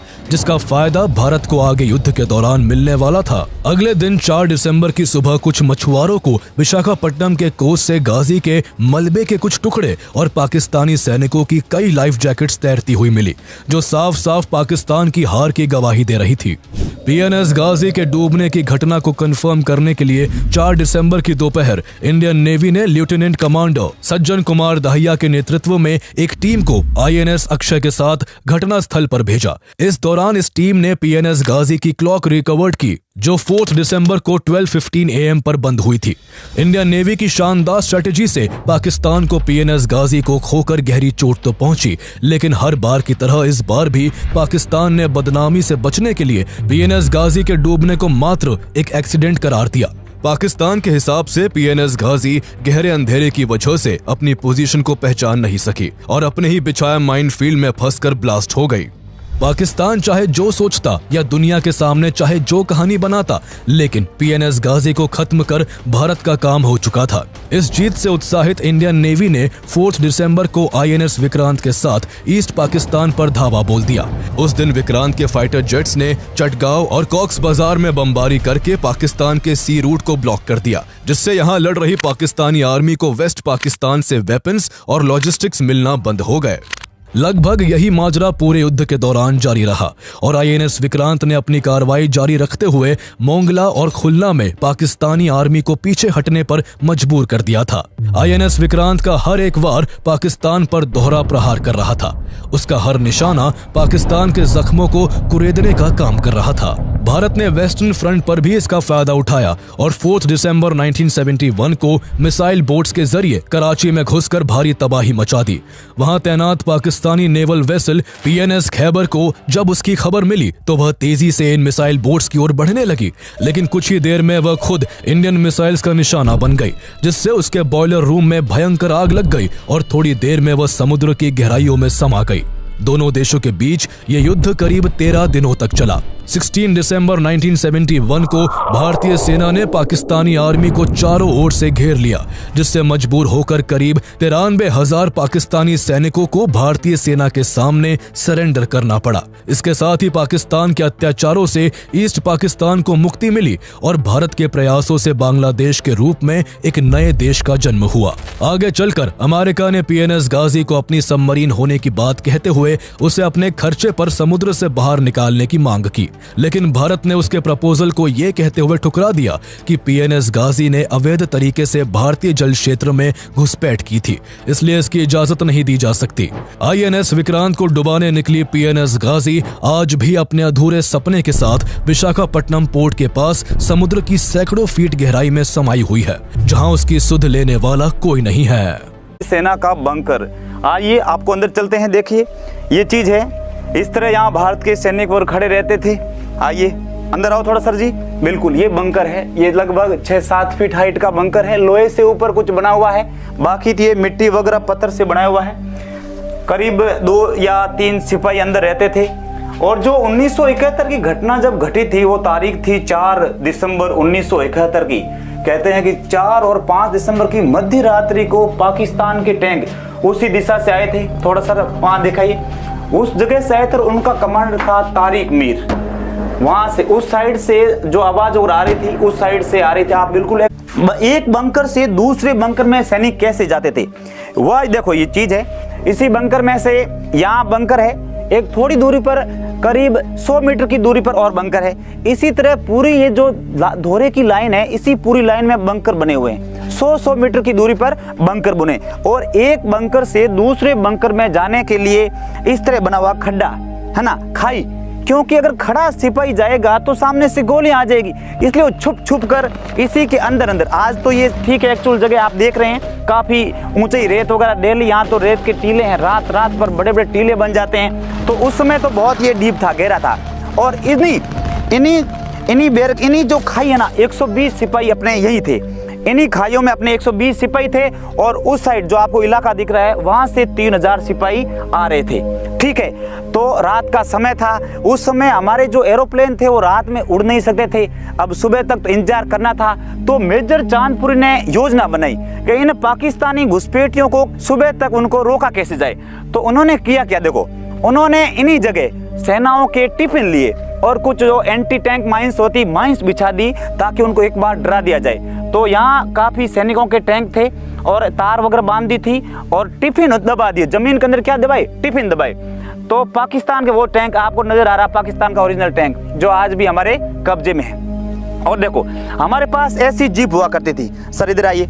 जिसका फायदा भारत को आगे युद्ध के दौरान मिलने वाला था। अगले दिन 4 दिसंबर की सुबह कुछ मछुआरों को विशाखापट्टनम के कोस्ट से गाजी के मलबे के कुछ टुकड़े और पाकिस्तानी सैनिकों की कई लाइफ जैकेट्स तैरती हुई मिली, जो साफ साफ पाकिस्तान की हार की गवाही दे रही थी। पीएनएस गाजी के डूबने की घटना को कंफर्म करने के लिए 4 दिसंबर की दोपहर इंडियन नेवी ने लेफ्टिनेंट कमांडर सज्जन कुमार दाहिया के नेतृत्व में एक टीम को आईएनएस अक्षय के साथ घटना स्थल पर भेजा। इस दौरान इस टीम ने पीएनएस गाजी की क्लॉक रिकवर्ड की, जो 4 दिसंबर को 12:15 AM पर बंद हुई थी। इंडियन नेवी की शानदार स्ट्रेटेजी से पाकिस्तान को पीएनएस गाजी को खोकर गहरी चोट तो पहुंची, लेकिन हर बार की तरह इस बार भी पाकिस्तान ने बदनामी से बचने के लिए पीएनएस गाजी के डूबने को मात्र एक एक्सीडेंट करार दिया। पाकिस्तान के हिसाब से पीएनएस गाजी गहरे अंधेरे की वजह से अपनी पोजीशन को पहचान नहीं सकी और अपने ही बिछाया माइनफील्ड में फंसकर ब्लास्ट हो गई। पाकिस्तान चाहे जो सोचता या दुनिया के सामने चाहे जो कहानी बनाता, लेकिन पीएनएस गाजी को खत्म कर भारत का काम हो चुका था। इस जीत से उत्साहित इंडियन नेवी ने 4 दिसंबर को आईएनएस विक्रांत के साथ ईस्ट पाकिस्तान पर धावा बोल दिया। उस दिन विक्रांत के फाइटर जेट्स ने चटगांव और कॉक्स बाजार में बमबारी करके पाकिस्तान के सी रूट को ब्लॉक कर दिया, जिससे यहाँ लड़ रही पाकिस्तानी आर्मी को वेस्ट पाकिस्तान से वेपन्स और लॉजिस्टिक्स मिलना बंद हो गए। लगभग यही माजरा पूरे युद्ध के दौरान जारी रहा और आईएनएस विक्रांत ने अपनी कार्रवाई जारी रखते हुए मोंगला और खुलना में पाकिस्तानी आर्मी को पीछे हटने पर मजबूर कर दिया था। आईएनएस विक्रांत का हर एक वार पाकिस्तान पर दोहरा प्रहार कर रहा था। उसका हर निशाना पाकिस्तान के जख्मों को कुरेदने का काम कर रहा था। भारत ने वेस्टर्न फ्रंट पर भी इसका फायदा उठाया और 4 दिसंबर 1971 को मिसाइल बोट्स के जरिए कराची में घुसकर भारी तबाही मचा दी। वहां तैनात Pakistani naval vessel PNS Khyber को जब उसकी खबर मिली तो वह तेजी से इन मिसाइल बोट्स की ओर बढ़ने लगी, लेकिन कुछ ही देर में वह खुद इंडियन मिसाइल्स का निशाना बन गई, जिससे उसके बॉयलर रूम में भयंकर आग लग गई और थोड़ी देर में वह समुद्र की गहराइयों में समा गई। दोनों देशों के बीच ये युद्ध करीब 13 दिनों तक चला। 16 दिसंबर 1971 को भारतीय सेना ने पाकिस्तानी आर्मी को चारों ओर से घेर लिया, जिससे मजबूर होकर करीब 93,000 पाकिस्तानी सैनिकों को भारतीय सेना के सामने सरेंडर करना पड़ा। इसके साथ ही पाकिस्तान के अत्याचारों से ईस्ट पाकिस्तान को मुक्ति मिली और भारत के प्रयासों से बांग्लादेश के रूप में एक नए देश का जन्म हुआ। आगे चलकर अमेरिका ने पीएनएस गाजी को अपनी सबमरीन होने की बात कहते हुए उसे अपने खर्चे पर समुद्र से बाहर निकालने की मांग की, लेकिन भारत ने उसके प्रपोजल को ये कहते हुए ठुकरा दिया कि पीएनएस गाजी ने अवैध तरीके से भारतीय जल क्षेत्र में घुसपैठ की थी, इसलिए इसकी इजाजत नहीं दी जा सकती। आईएनएस विक्रांत को डुबाने निकली पीएनएस गाजी आज भी अपने अधूरे सपने के साथ विशाखापट्टनम पोर्ट के पास समुद्र की सैकड़ों फीट गहराई में समाई हुई है, जहां उसकी सुध लेने वाला कोई नहीं है। सेना का बंकर, आइए आपको अंदर चलते हैं। देखिए ये चीज है, इस तरह यहाँ भारत के सैनिक वर्ग खड़े रहते थे। आइए अंदर आओ थोड़ा सर जी। बिल्कुल ये बंकर है, ये लगभग 6-7 फीट हाइट का बंकर है। लोहे से ऊपर कुछ बना हुआ है, बाकी ये मिट्टी वगैरह पत्थर से बनाया हुआ है। करीब 2 या 3 सिपाही अंदर रहते थे। और जो 1971 की घटना जब घटी थी, वो तारीख थी 4 दिसंबर 1971 की। कहते हैं कि 4 और 5 दिसंबर की मध्य रात्रि को पाकिस्तान के टैंक उसी दिशा से आए थे। थोड़ा सा वहां दिखाइए, उस जगह से आए थे। उनका कमांडर था तारिक मीर। वहां से उस साइड से जो आवाज और आ रही थी, उस साइड से आ रही थी। आप बिल्कुल एक बंकर से दूसरे बंकर में सैनिक कैसे जाते थे, वह देखो ये चीज है। इसी बंकर में से यहाँ बंकर है, एक थोड़ी दूरी पर करीब 100 मीटर की दूरी पर और बंकर है। इसी तरह पूरी ये जो दोहरे की लाइन है, इसी पूरी लाइन में बंकर बने हुए हैं। 100 मीटर की दूरी पर बंकर बने, और एक बंकर से दूसरे बंकर में जाने के लिए इस तरह बना हुआ खड्डा है ना, खाई, क्योंकि अगर खड़ा सिपाही जाएगा तो सामने से गोलियां आ जाएगी, इसलिए वो छुप छुप कर इसी के अंदर अंदर। आज तो ये ठीक है, एक्चुअल जगह आप देख रहे हैं काफी ऊंचाई रेत वगैरह डेली, यहाँ तो रेत के टीले हैं, रात रात पर बड़े बड़े टीले बन जाते हैं। तो उस समय तो बहुत ये डीप था, गहरा था। और इन्हीं जो खाई है ना, 120 सिपाही अपने यही थे। इन्हीं खाइयों में अपने 120 सिपाही थे, और उस साइड जो आपको इलाका दिख रहा है, वहां से 3000 सिपाही आ रहे थे। ठीक है, तो रात का समय था। उस समय हमारे जो एरोप्लेन थे वो रात में उड़ नहीं सकते थे, अब सुबह तक तो इंतजार करना था। तो मेजर चांदपुरी ने योजना बनाई कि इन पाकिस्तानी घुसपैठियों को सुबह तक उनको रोका कैसे जाए। तो उन्होंने किया क्या, देखो, उन्होंने इन्हीं जगह सेनाओं के टिफिन लिए और कुछ जो एंटी टैंक माइंस होती, माइंस बिछा दी, ताकि उनको एक बार डरा दिया जाए। तो यहाँ काफी सैनिकों के टैंक थे और तार वगैरह बांध दी थी, और टिफिन दबा दिए। जमीन के अंदर क्या दबाए, टिफिन दबाए। तो पाकिस्तान के वो टैंक आपको नजर आ रहा, पाकिस्तान का ओरिजिनल टैंक जो आज भी हमारे कब्जे में है। और देखो हमारे पास ऐसी जीप हुआ करती थी। सर इधर आइए,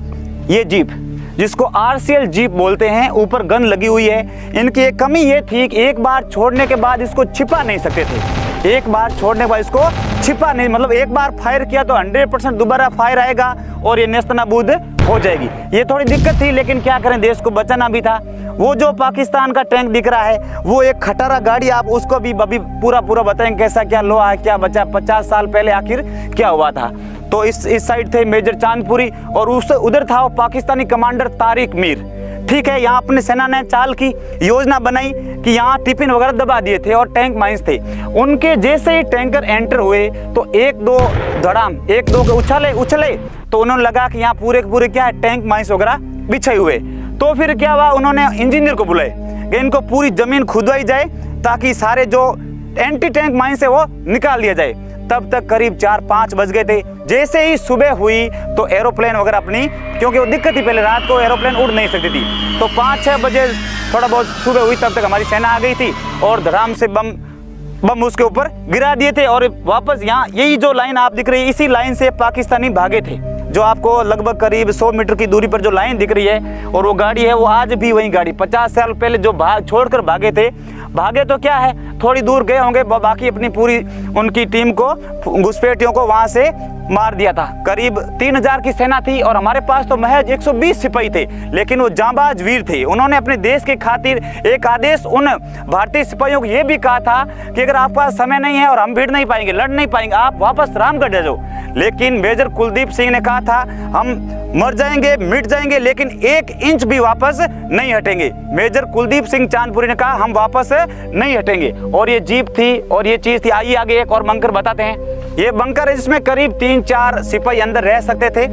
ये जीप जिसको RCL जीप बोलते हैं, ऊपर गन लगी हुई है। इनकी एक कमी ये थी कि एक बार छोड़ने के बाद इसको छिपा नहीं सकते थे। एक बार छोड़ने के बाद इसको छिपा नहीं, मतलब एक बार फायर किया तो 100% दोबारा फायर आएगा और ये नेस्तनाबूद हो जाएगी। ये थोड़ी दिक्कत थी, लेकिन क्या करें, देश को बचाना भी था। वो जो पाकिस्तान का टैंक दिख रहा है, वो एक खटारा गाड़ी, आप उसको भी अभी पूरा बताएंगे कैसा क्या लोहा है, क्या बचा, 50 साल पहले आखिर क्या हुआ था। तो इस साइड थे मेजर चांदपुरी और उस उधर था वो पाकिस्तानी कमांडर तारिक मीर। ठीक है, यहाँ अपने सेना ने चाल की योजना बनाई कि यहाँ टिफिन वगैरह दबा दिए थे और टैंक माइंस थे। उनके जैसे ही टैंकर एंटर हुए तो एक दो के उछले तो उन्होंने लगा कि यहाँ पूरे के पूरे क्या है, टैंक माइंस वगैरह बिछे हुए। तो फिर क्या हुआ, उन्होंने इंजीनियर को बुलाए कि इनको पूरी जमीन खुदवाई जाए ताकि सारे जो एंटी टैंक माइंस है वो निकाल दिया जाए। तब तक करीब 4-5 बज गए थे। जैसे ही सुबह हुई तो एरोप्लेन वगैरह अपनी, क्योंकि वो दिक्कत थी पहले रात को एरोप्लेन उड़ नहीं सकती थी, तो 5-6 बजे थोड़ा बहुत सुबह हुई तब तक हमारी सेना आ गई थी और धड़ाम से बम उसके ऊपर गिरा दिए थे। और वापस यहाँ यही जो लाइन आप दिख रही है, इसी लाइन से पाकिस्तानी भागे थे। जो आपको लगभग करीब 100 मीटर की दूरी पर जो लाइन दिख रही है और वो गाड़ी है, वो आज भी वही गाड़ी 50 साल पहले जो छोड़कर भागे थे। भागे तो क्या है, थोड़ी दूर गए होंगे, बाकी अपनी पूरी उनकी टीम को, घुसपैठियों को वहां से मार दिया था। करीब 3000 की सेना थी और हमारे पास तो महज 120 सिपाही थे, लेकिन वो जांबाज वीर थे। उन्होंने अपने देश के खातिर एक आदेश उन भारतीय सिपाहियों को ये भी कहा था कि अगर आपके पास समय नहीं है और हम भिड़ नहीं पाएंगे, लड़ नहीं पाएंगे, आप वापस रामगढ़ जा जाओ। लेकिन मेजर कुलदीप सिंह ने कहा था हम मर जाएंगे, मिट जाएंगे, लेकिन 1 इंच भी वापस नहीं हटेंगे। मेजर कुलदीप सिंह चांदपुरी ने कहा हम वापस नहीं हटेंगे। और ये जीप थी और ये चीज थी। आइए आगे एक और बंकर बताते हैं। ये बंकर है जिसमें करीब 3-4 सिपाही अंदर रह सकते थे।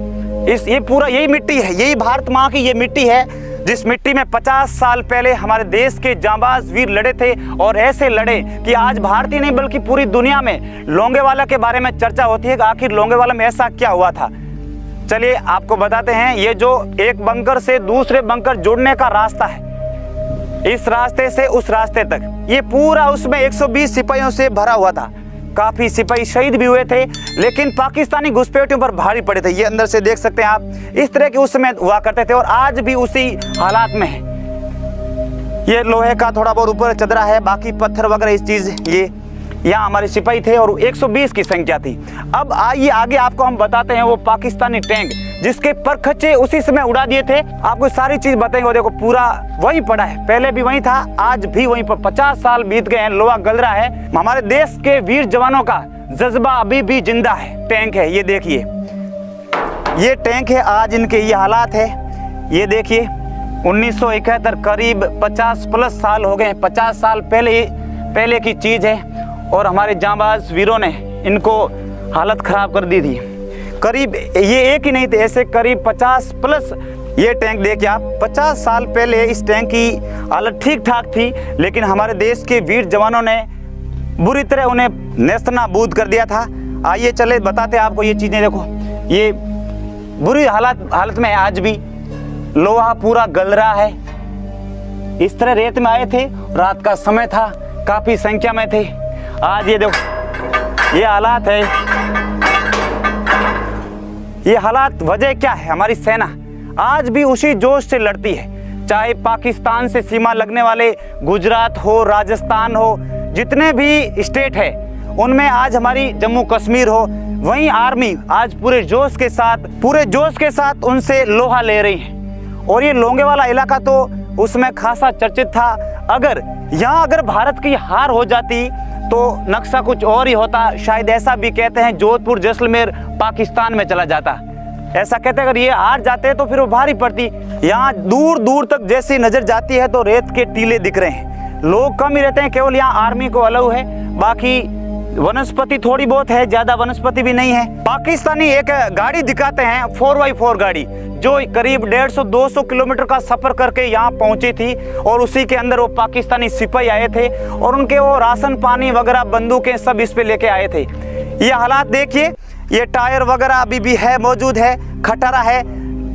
ये पूरा यही मिट्टी है, यही भारत माँ की ये मिट्टी है जिस मिट्टी में 50 साल पहले हमारे देश के जांबाज वीर लड़े थे। और ऐसे लड़े कि आज भारतीय नहीं बल्कि पूरी दुनिया में लोंगेवाला के बारे में चर्चा होती है कि आखिर लोंगेवाला में ऐसा क्या हुआ था। चलिए आपको बताते हैं। ये जो एक बंकर से दूसरे बंकर जुड़ने का रास्ता है, इस रास्ते से उस रास्ते तक, ये पूरा उसमें 120 सिपाहियों से भरा हुआ था। काफी सिपाही शहीद भी हुए थे, लेकिन पाकिस्तानी घुसपैठियों पर भारी पड़े थे। ये अंदर से देख सकते हैं आप, इस तरह के उस समय हुआ करते थे और आज भी उसी हालात में है। ये लोहे का थोड़ा बहुत ऊपर चदरा है, बाकी पत्थर वगैरह इस चीज, ये यहाँ हमारे सिपाही थे और 120 की संख्या थी। अब आइए आगे आपको हम बताते हैं वो पाकिस्तानी टैंक जिसके परखच्चे उसी समय उड़ा दिए थे। आपको सारी चीज बताएंगे। देखो पूरा वही पड़ा है, पहले भी वही था, आज भी वहीं पर। 50 साल बीत गए हैं, लोहा गल रहा है। हमारे देश के वीर जवानों का जज्बा अभी भी जिंदा है। टैंक है, ये देखिए, ये टैंक है, आज इनके ये हालात है। ये देखिए 1971, करीब 50+ साल हो गए हैं। 50 साल पहले की चीज है और हमारे जांबाज वीरों ने इनको हालत खराब कर दी थी। करीब ये एक ही नहीं थे, ऐसे करीब 50+। ये टैंक देखिए आप, 50 साल पहले इस टैंक की हालत ठीक ठाक थी, लेकिन हमारे देश के वीर जवानों ने बुरी तरह उन्हें नेस्तनाबूद कर दिया था। आइए चले बताते हैं आपको ये चीज़ें। देखो ये बुरी हालत में है, आज भी लोहा पूरा गल रहा है। इस तरह रेत में आए थे, रात का समय था, काफ़ी संख्या में थे। आज ये देखो ये हालात है। ये हालात वजह क्या है, हमारी सेना आज भी उसी जोश से लड़ती है। चाहे पाकिस्तान से सीमा लगने वाले गुजरात हो, राजस्थान हो, जितने भी स्टेट है उनमें आज हमारी जम्मू कश्मीर हो, वहीं आर्मी आज पूरे जोश के साथ उनसे लोहा ले रही है। और ये लोंगेवाला इलाका तो उसमें खासा चर्चित था। अगर भारत की हार हो जाती तो नक्शा कुछ और ही होता। शायद ऐसा भी कहते हैं जोधपुर जैसलमेर पाकिस्तान में चला जाता। ऐसा कहते हैं अगर ये हार जाते तो फिर वो भारी पड़ती। यहाँ दूर दूर तक जैसी नजर जाती है तो रेत के टीले दिख रहे हैं। लोग कम ही रहते हैं, केवल यहाँ आर्मी को अलाउ है, बाकी वनस्पति थोड़ी बहुत है, ज्यादा वनस्पति भी नहीं है। पाकिस्तानी एक गाड़ी दिखाते हैं, 4x4 गाड़ी, जो करीब 150-200 किलोमीटर का सफर करके यहाँ पहुंची थी और उसी के अंदर वो पाकिस्तानी सिपाही आए थे और उनके वो राशन पानी वगैरह बंदूकें सब इस पे लेके आए थे। ये हालात देखिए, ये टायर वगैरह अभी भी है, मौजूद है, खटारा है,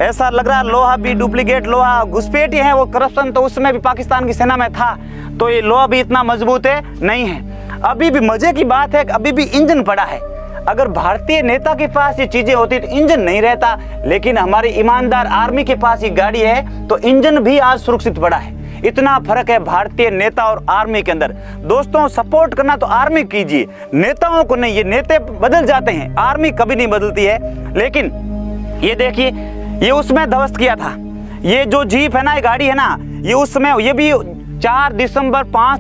ऐसा लग रहा लोहा भी डुप्लीकेट लोहा, घुसपैठी है। वो करप्शन तो उसमें भी पाकिस्तान की सेना में था, तो ये लोहा भी इतना मजबूत है नहीं है। अभी भी मजे की बात है, अभी भी इंजन पड़ा है। अगर भारतीय नेता के पास ये चीजें होती तो इंजन नहीं रहता, लेकिन हमारी ईमानदार आर्मी के पास ये गाड़ी है तो इंजन भी आज सुरक्षित पड़ा है। इतना फर्क है भारतीय नेता और आर्मी के अंदर। दोस्तों सपोर्ट करना तो आर्मी कीजिए, नेताओं को नहीं। ये नेता बदल जाते हैं, आर्मी कभी नहीं बदलती है। लेकिन ये देखिए, ये उसमें ध्वस्त किया था। ये जो जीप है ना, ये गाड़ी है ना, ये उसमें ये भी 5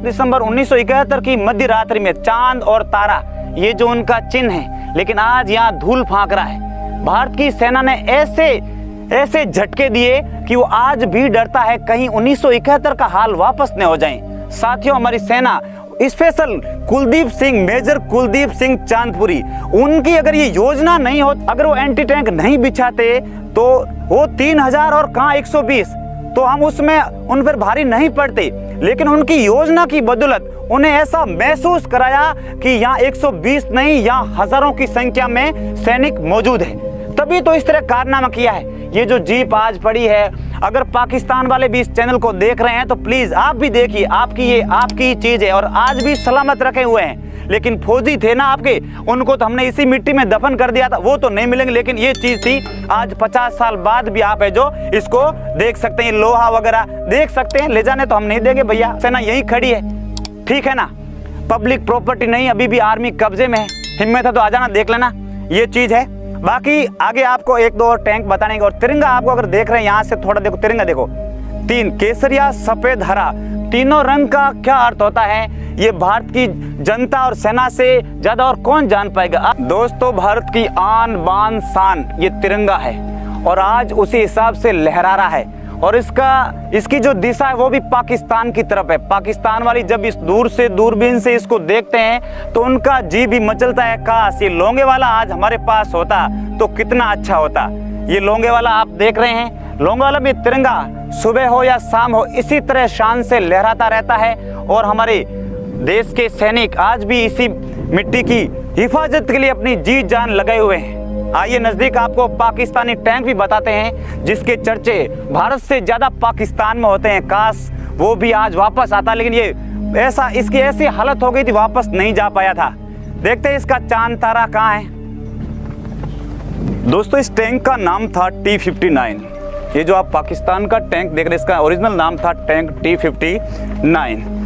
दिसंबर 1971 की मध्य रात्रि में चांद और तारा, ये जो उनका चिन्ह है, लेकिन आज यहाँ धूल फांक रहा है। भारत की सेना ने ऐसे झटके दिए कि वो आज भी डरता है कहीं 1971 का हाल वापस न हो जाए। साथियों, हमारी सेना स्पेशल मेजर कुलदीप सिंह चांदपुरी, उनकी अगर ये योजना नहीं हो, अगर वो एंटी टैंक नहीं बिछाते तो वो 3000 और कहाँ 120, तो हम उसमें उन पर भारी नहीं पड़ते। लेकिन उनकी योजना की बदौलत उन्हें ऐसा महसूस कराया कि यहाँ 120 नहीं, यहाँ हजारों की संख्या में सैनिक मौजूद है, तभी तो इस तरह कारनामा किया है। ये जो जीप आज पड़ी है, अगर पाकिस्तान वाले भी इस चैनल को देख रहे हैं तो प्लीज आप भी देखिए, आपकी चीज है और आज भी सलामत रखे हुए हैं। लेकिन फौजी थे ना आपके, उनको तो हमने इसी मिट्टी में दफन कर दिया था, वो तो नहीं मिलेंगे। लेकिन ये चीज थी, आज 50 साल बाद भी आप है जो इसको देख सकते हैं, लोहा वगैरह देख सकते हैं। ले जाने तो हम नहीं देंगे भैया, सेना यही खड़ी है, ठीक है ना। पब्लिक प्रॉपर्टी नहीं, अभी भी आर्मी कब्जे में है। हिम्मत है तो आ जाना, देख लेना, ये चीज है। बाकी आगे आपको एक दो और टैंक बताने और तिरंगा आपको अगर देख रहे हैं यहाँ से थोड़ा देखो, तिरंगा देखो, 3 केसरिया सफेद हरा, तीनों रंग का क्या अर्थ होता है, ये भारत की जनता और सेना से ज्यादा और कौन जान पाएगा। दोस्तों, भारत की आन बान शान ये तिरंगा है और आज उसी हिसाब से लहरा रहा है। और इसकी जो दिशा है वो भी पाकिस्तान की तरफ है। पाकिस्तान वाली जब इस दूरबीन से इसको देखते हैं तो उनका जी भी मचलता है, काश ये लोंगे वाला आज हमारे पास होता तो कितना अच्छा होता। ये लोंगे वाला आप देख रहे हैं, लोंगे वाला भी तिरंगा सुबह हो या शाम हो इसी तरह शान से लहराता रहता है। और हमारे देश के सैनिक आज भी इसी मिट्टी की हिफाजत के लिए अपनी जी जान लगाए हुए हैं। आइए नजदीक आपको पाकिस्तानी टैंक भी बताते हैं जिसके चर्चे भारत से ज्यादा पाकिस्तान में होते हैं। काश वो भी आज वापस आता, लेकिन ये इसकी ऐसी हालत हो गई थी, वापस नहीं जा पाया था। देखते हैं इसका चांद तारा कहाँ है। दोस्तों, इस टैंक का नाम था T-59। ये जो आप पाकिस्तान का टैंक देख रहे हैं, इसका ओरिजिनल नाम था टैंक T-59।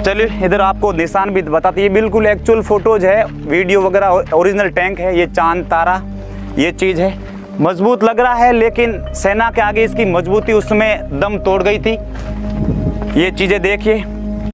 चलिए इधर आपको निशान भी बताती है, बिल्कुल एक्चुअल फोटोज है, वीडियो वगैरह, ओरिजिनल टैंक है। ये चांद तारा ये चीज़ है, मजबूत लग रहा है, लेकिन सेना के आगे इसकी मजबूती उसमें दम तोड़ गई थी। ये चीज़ें देखिए,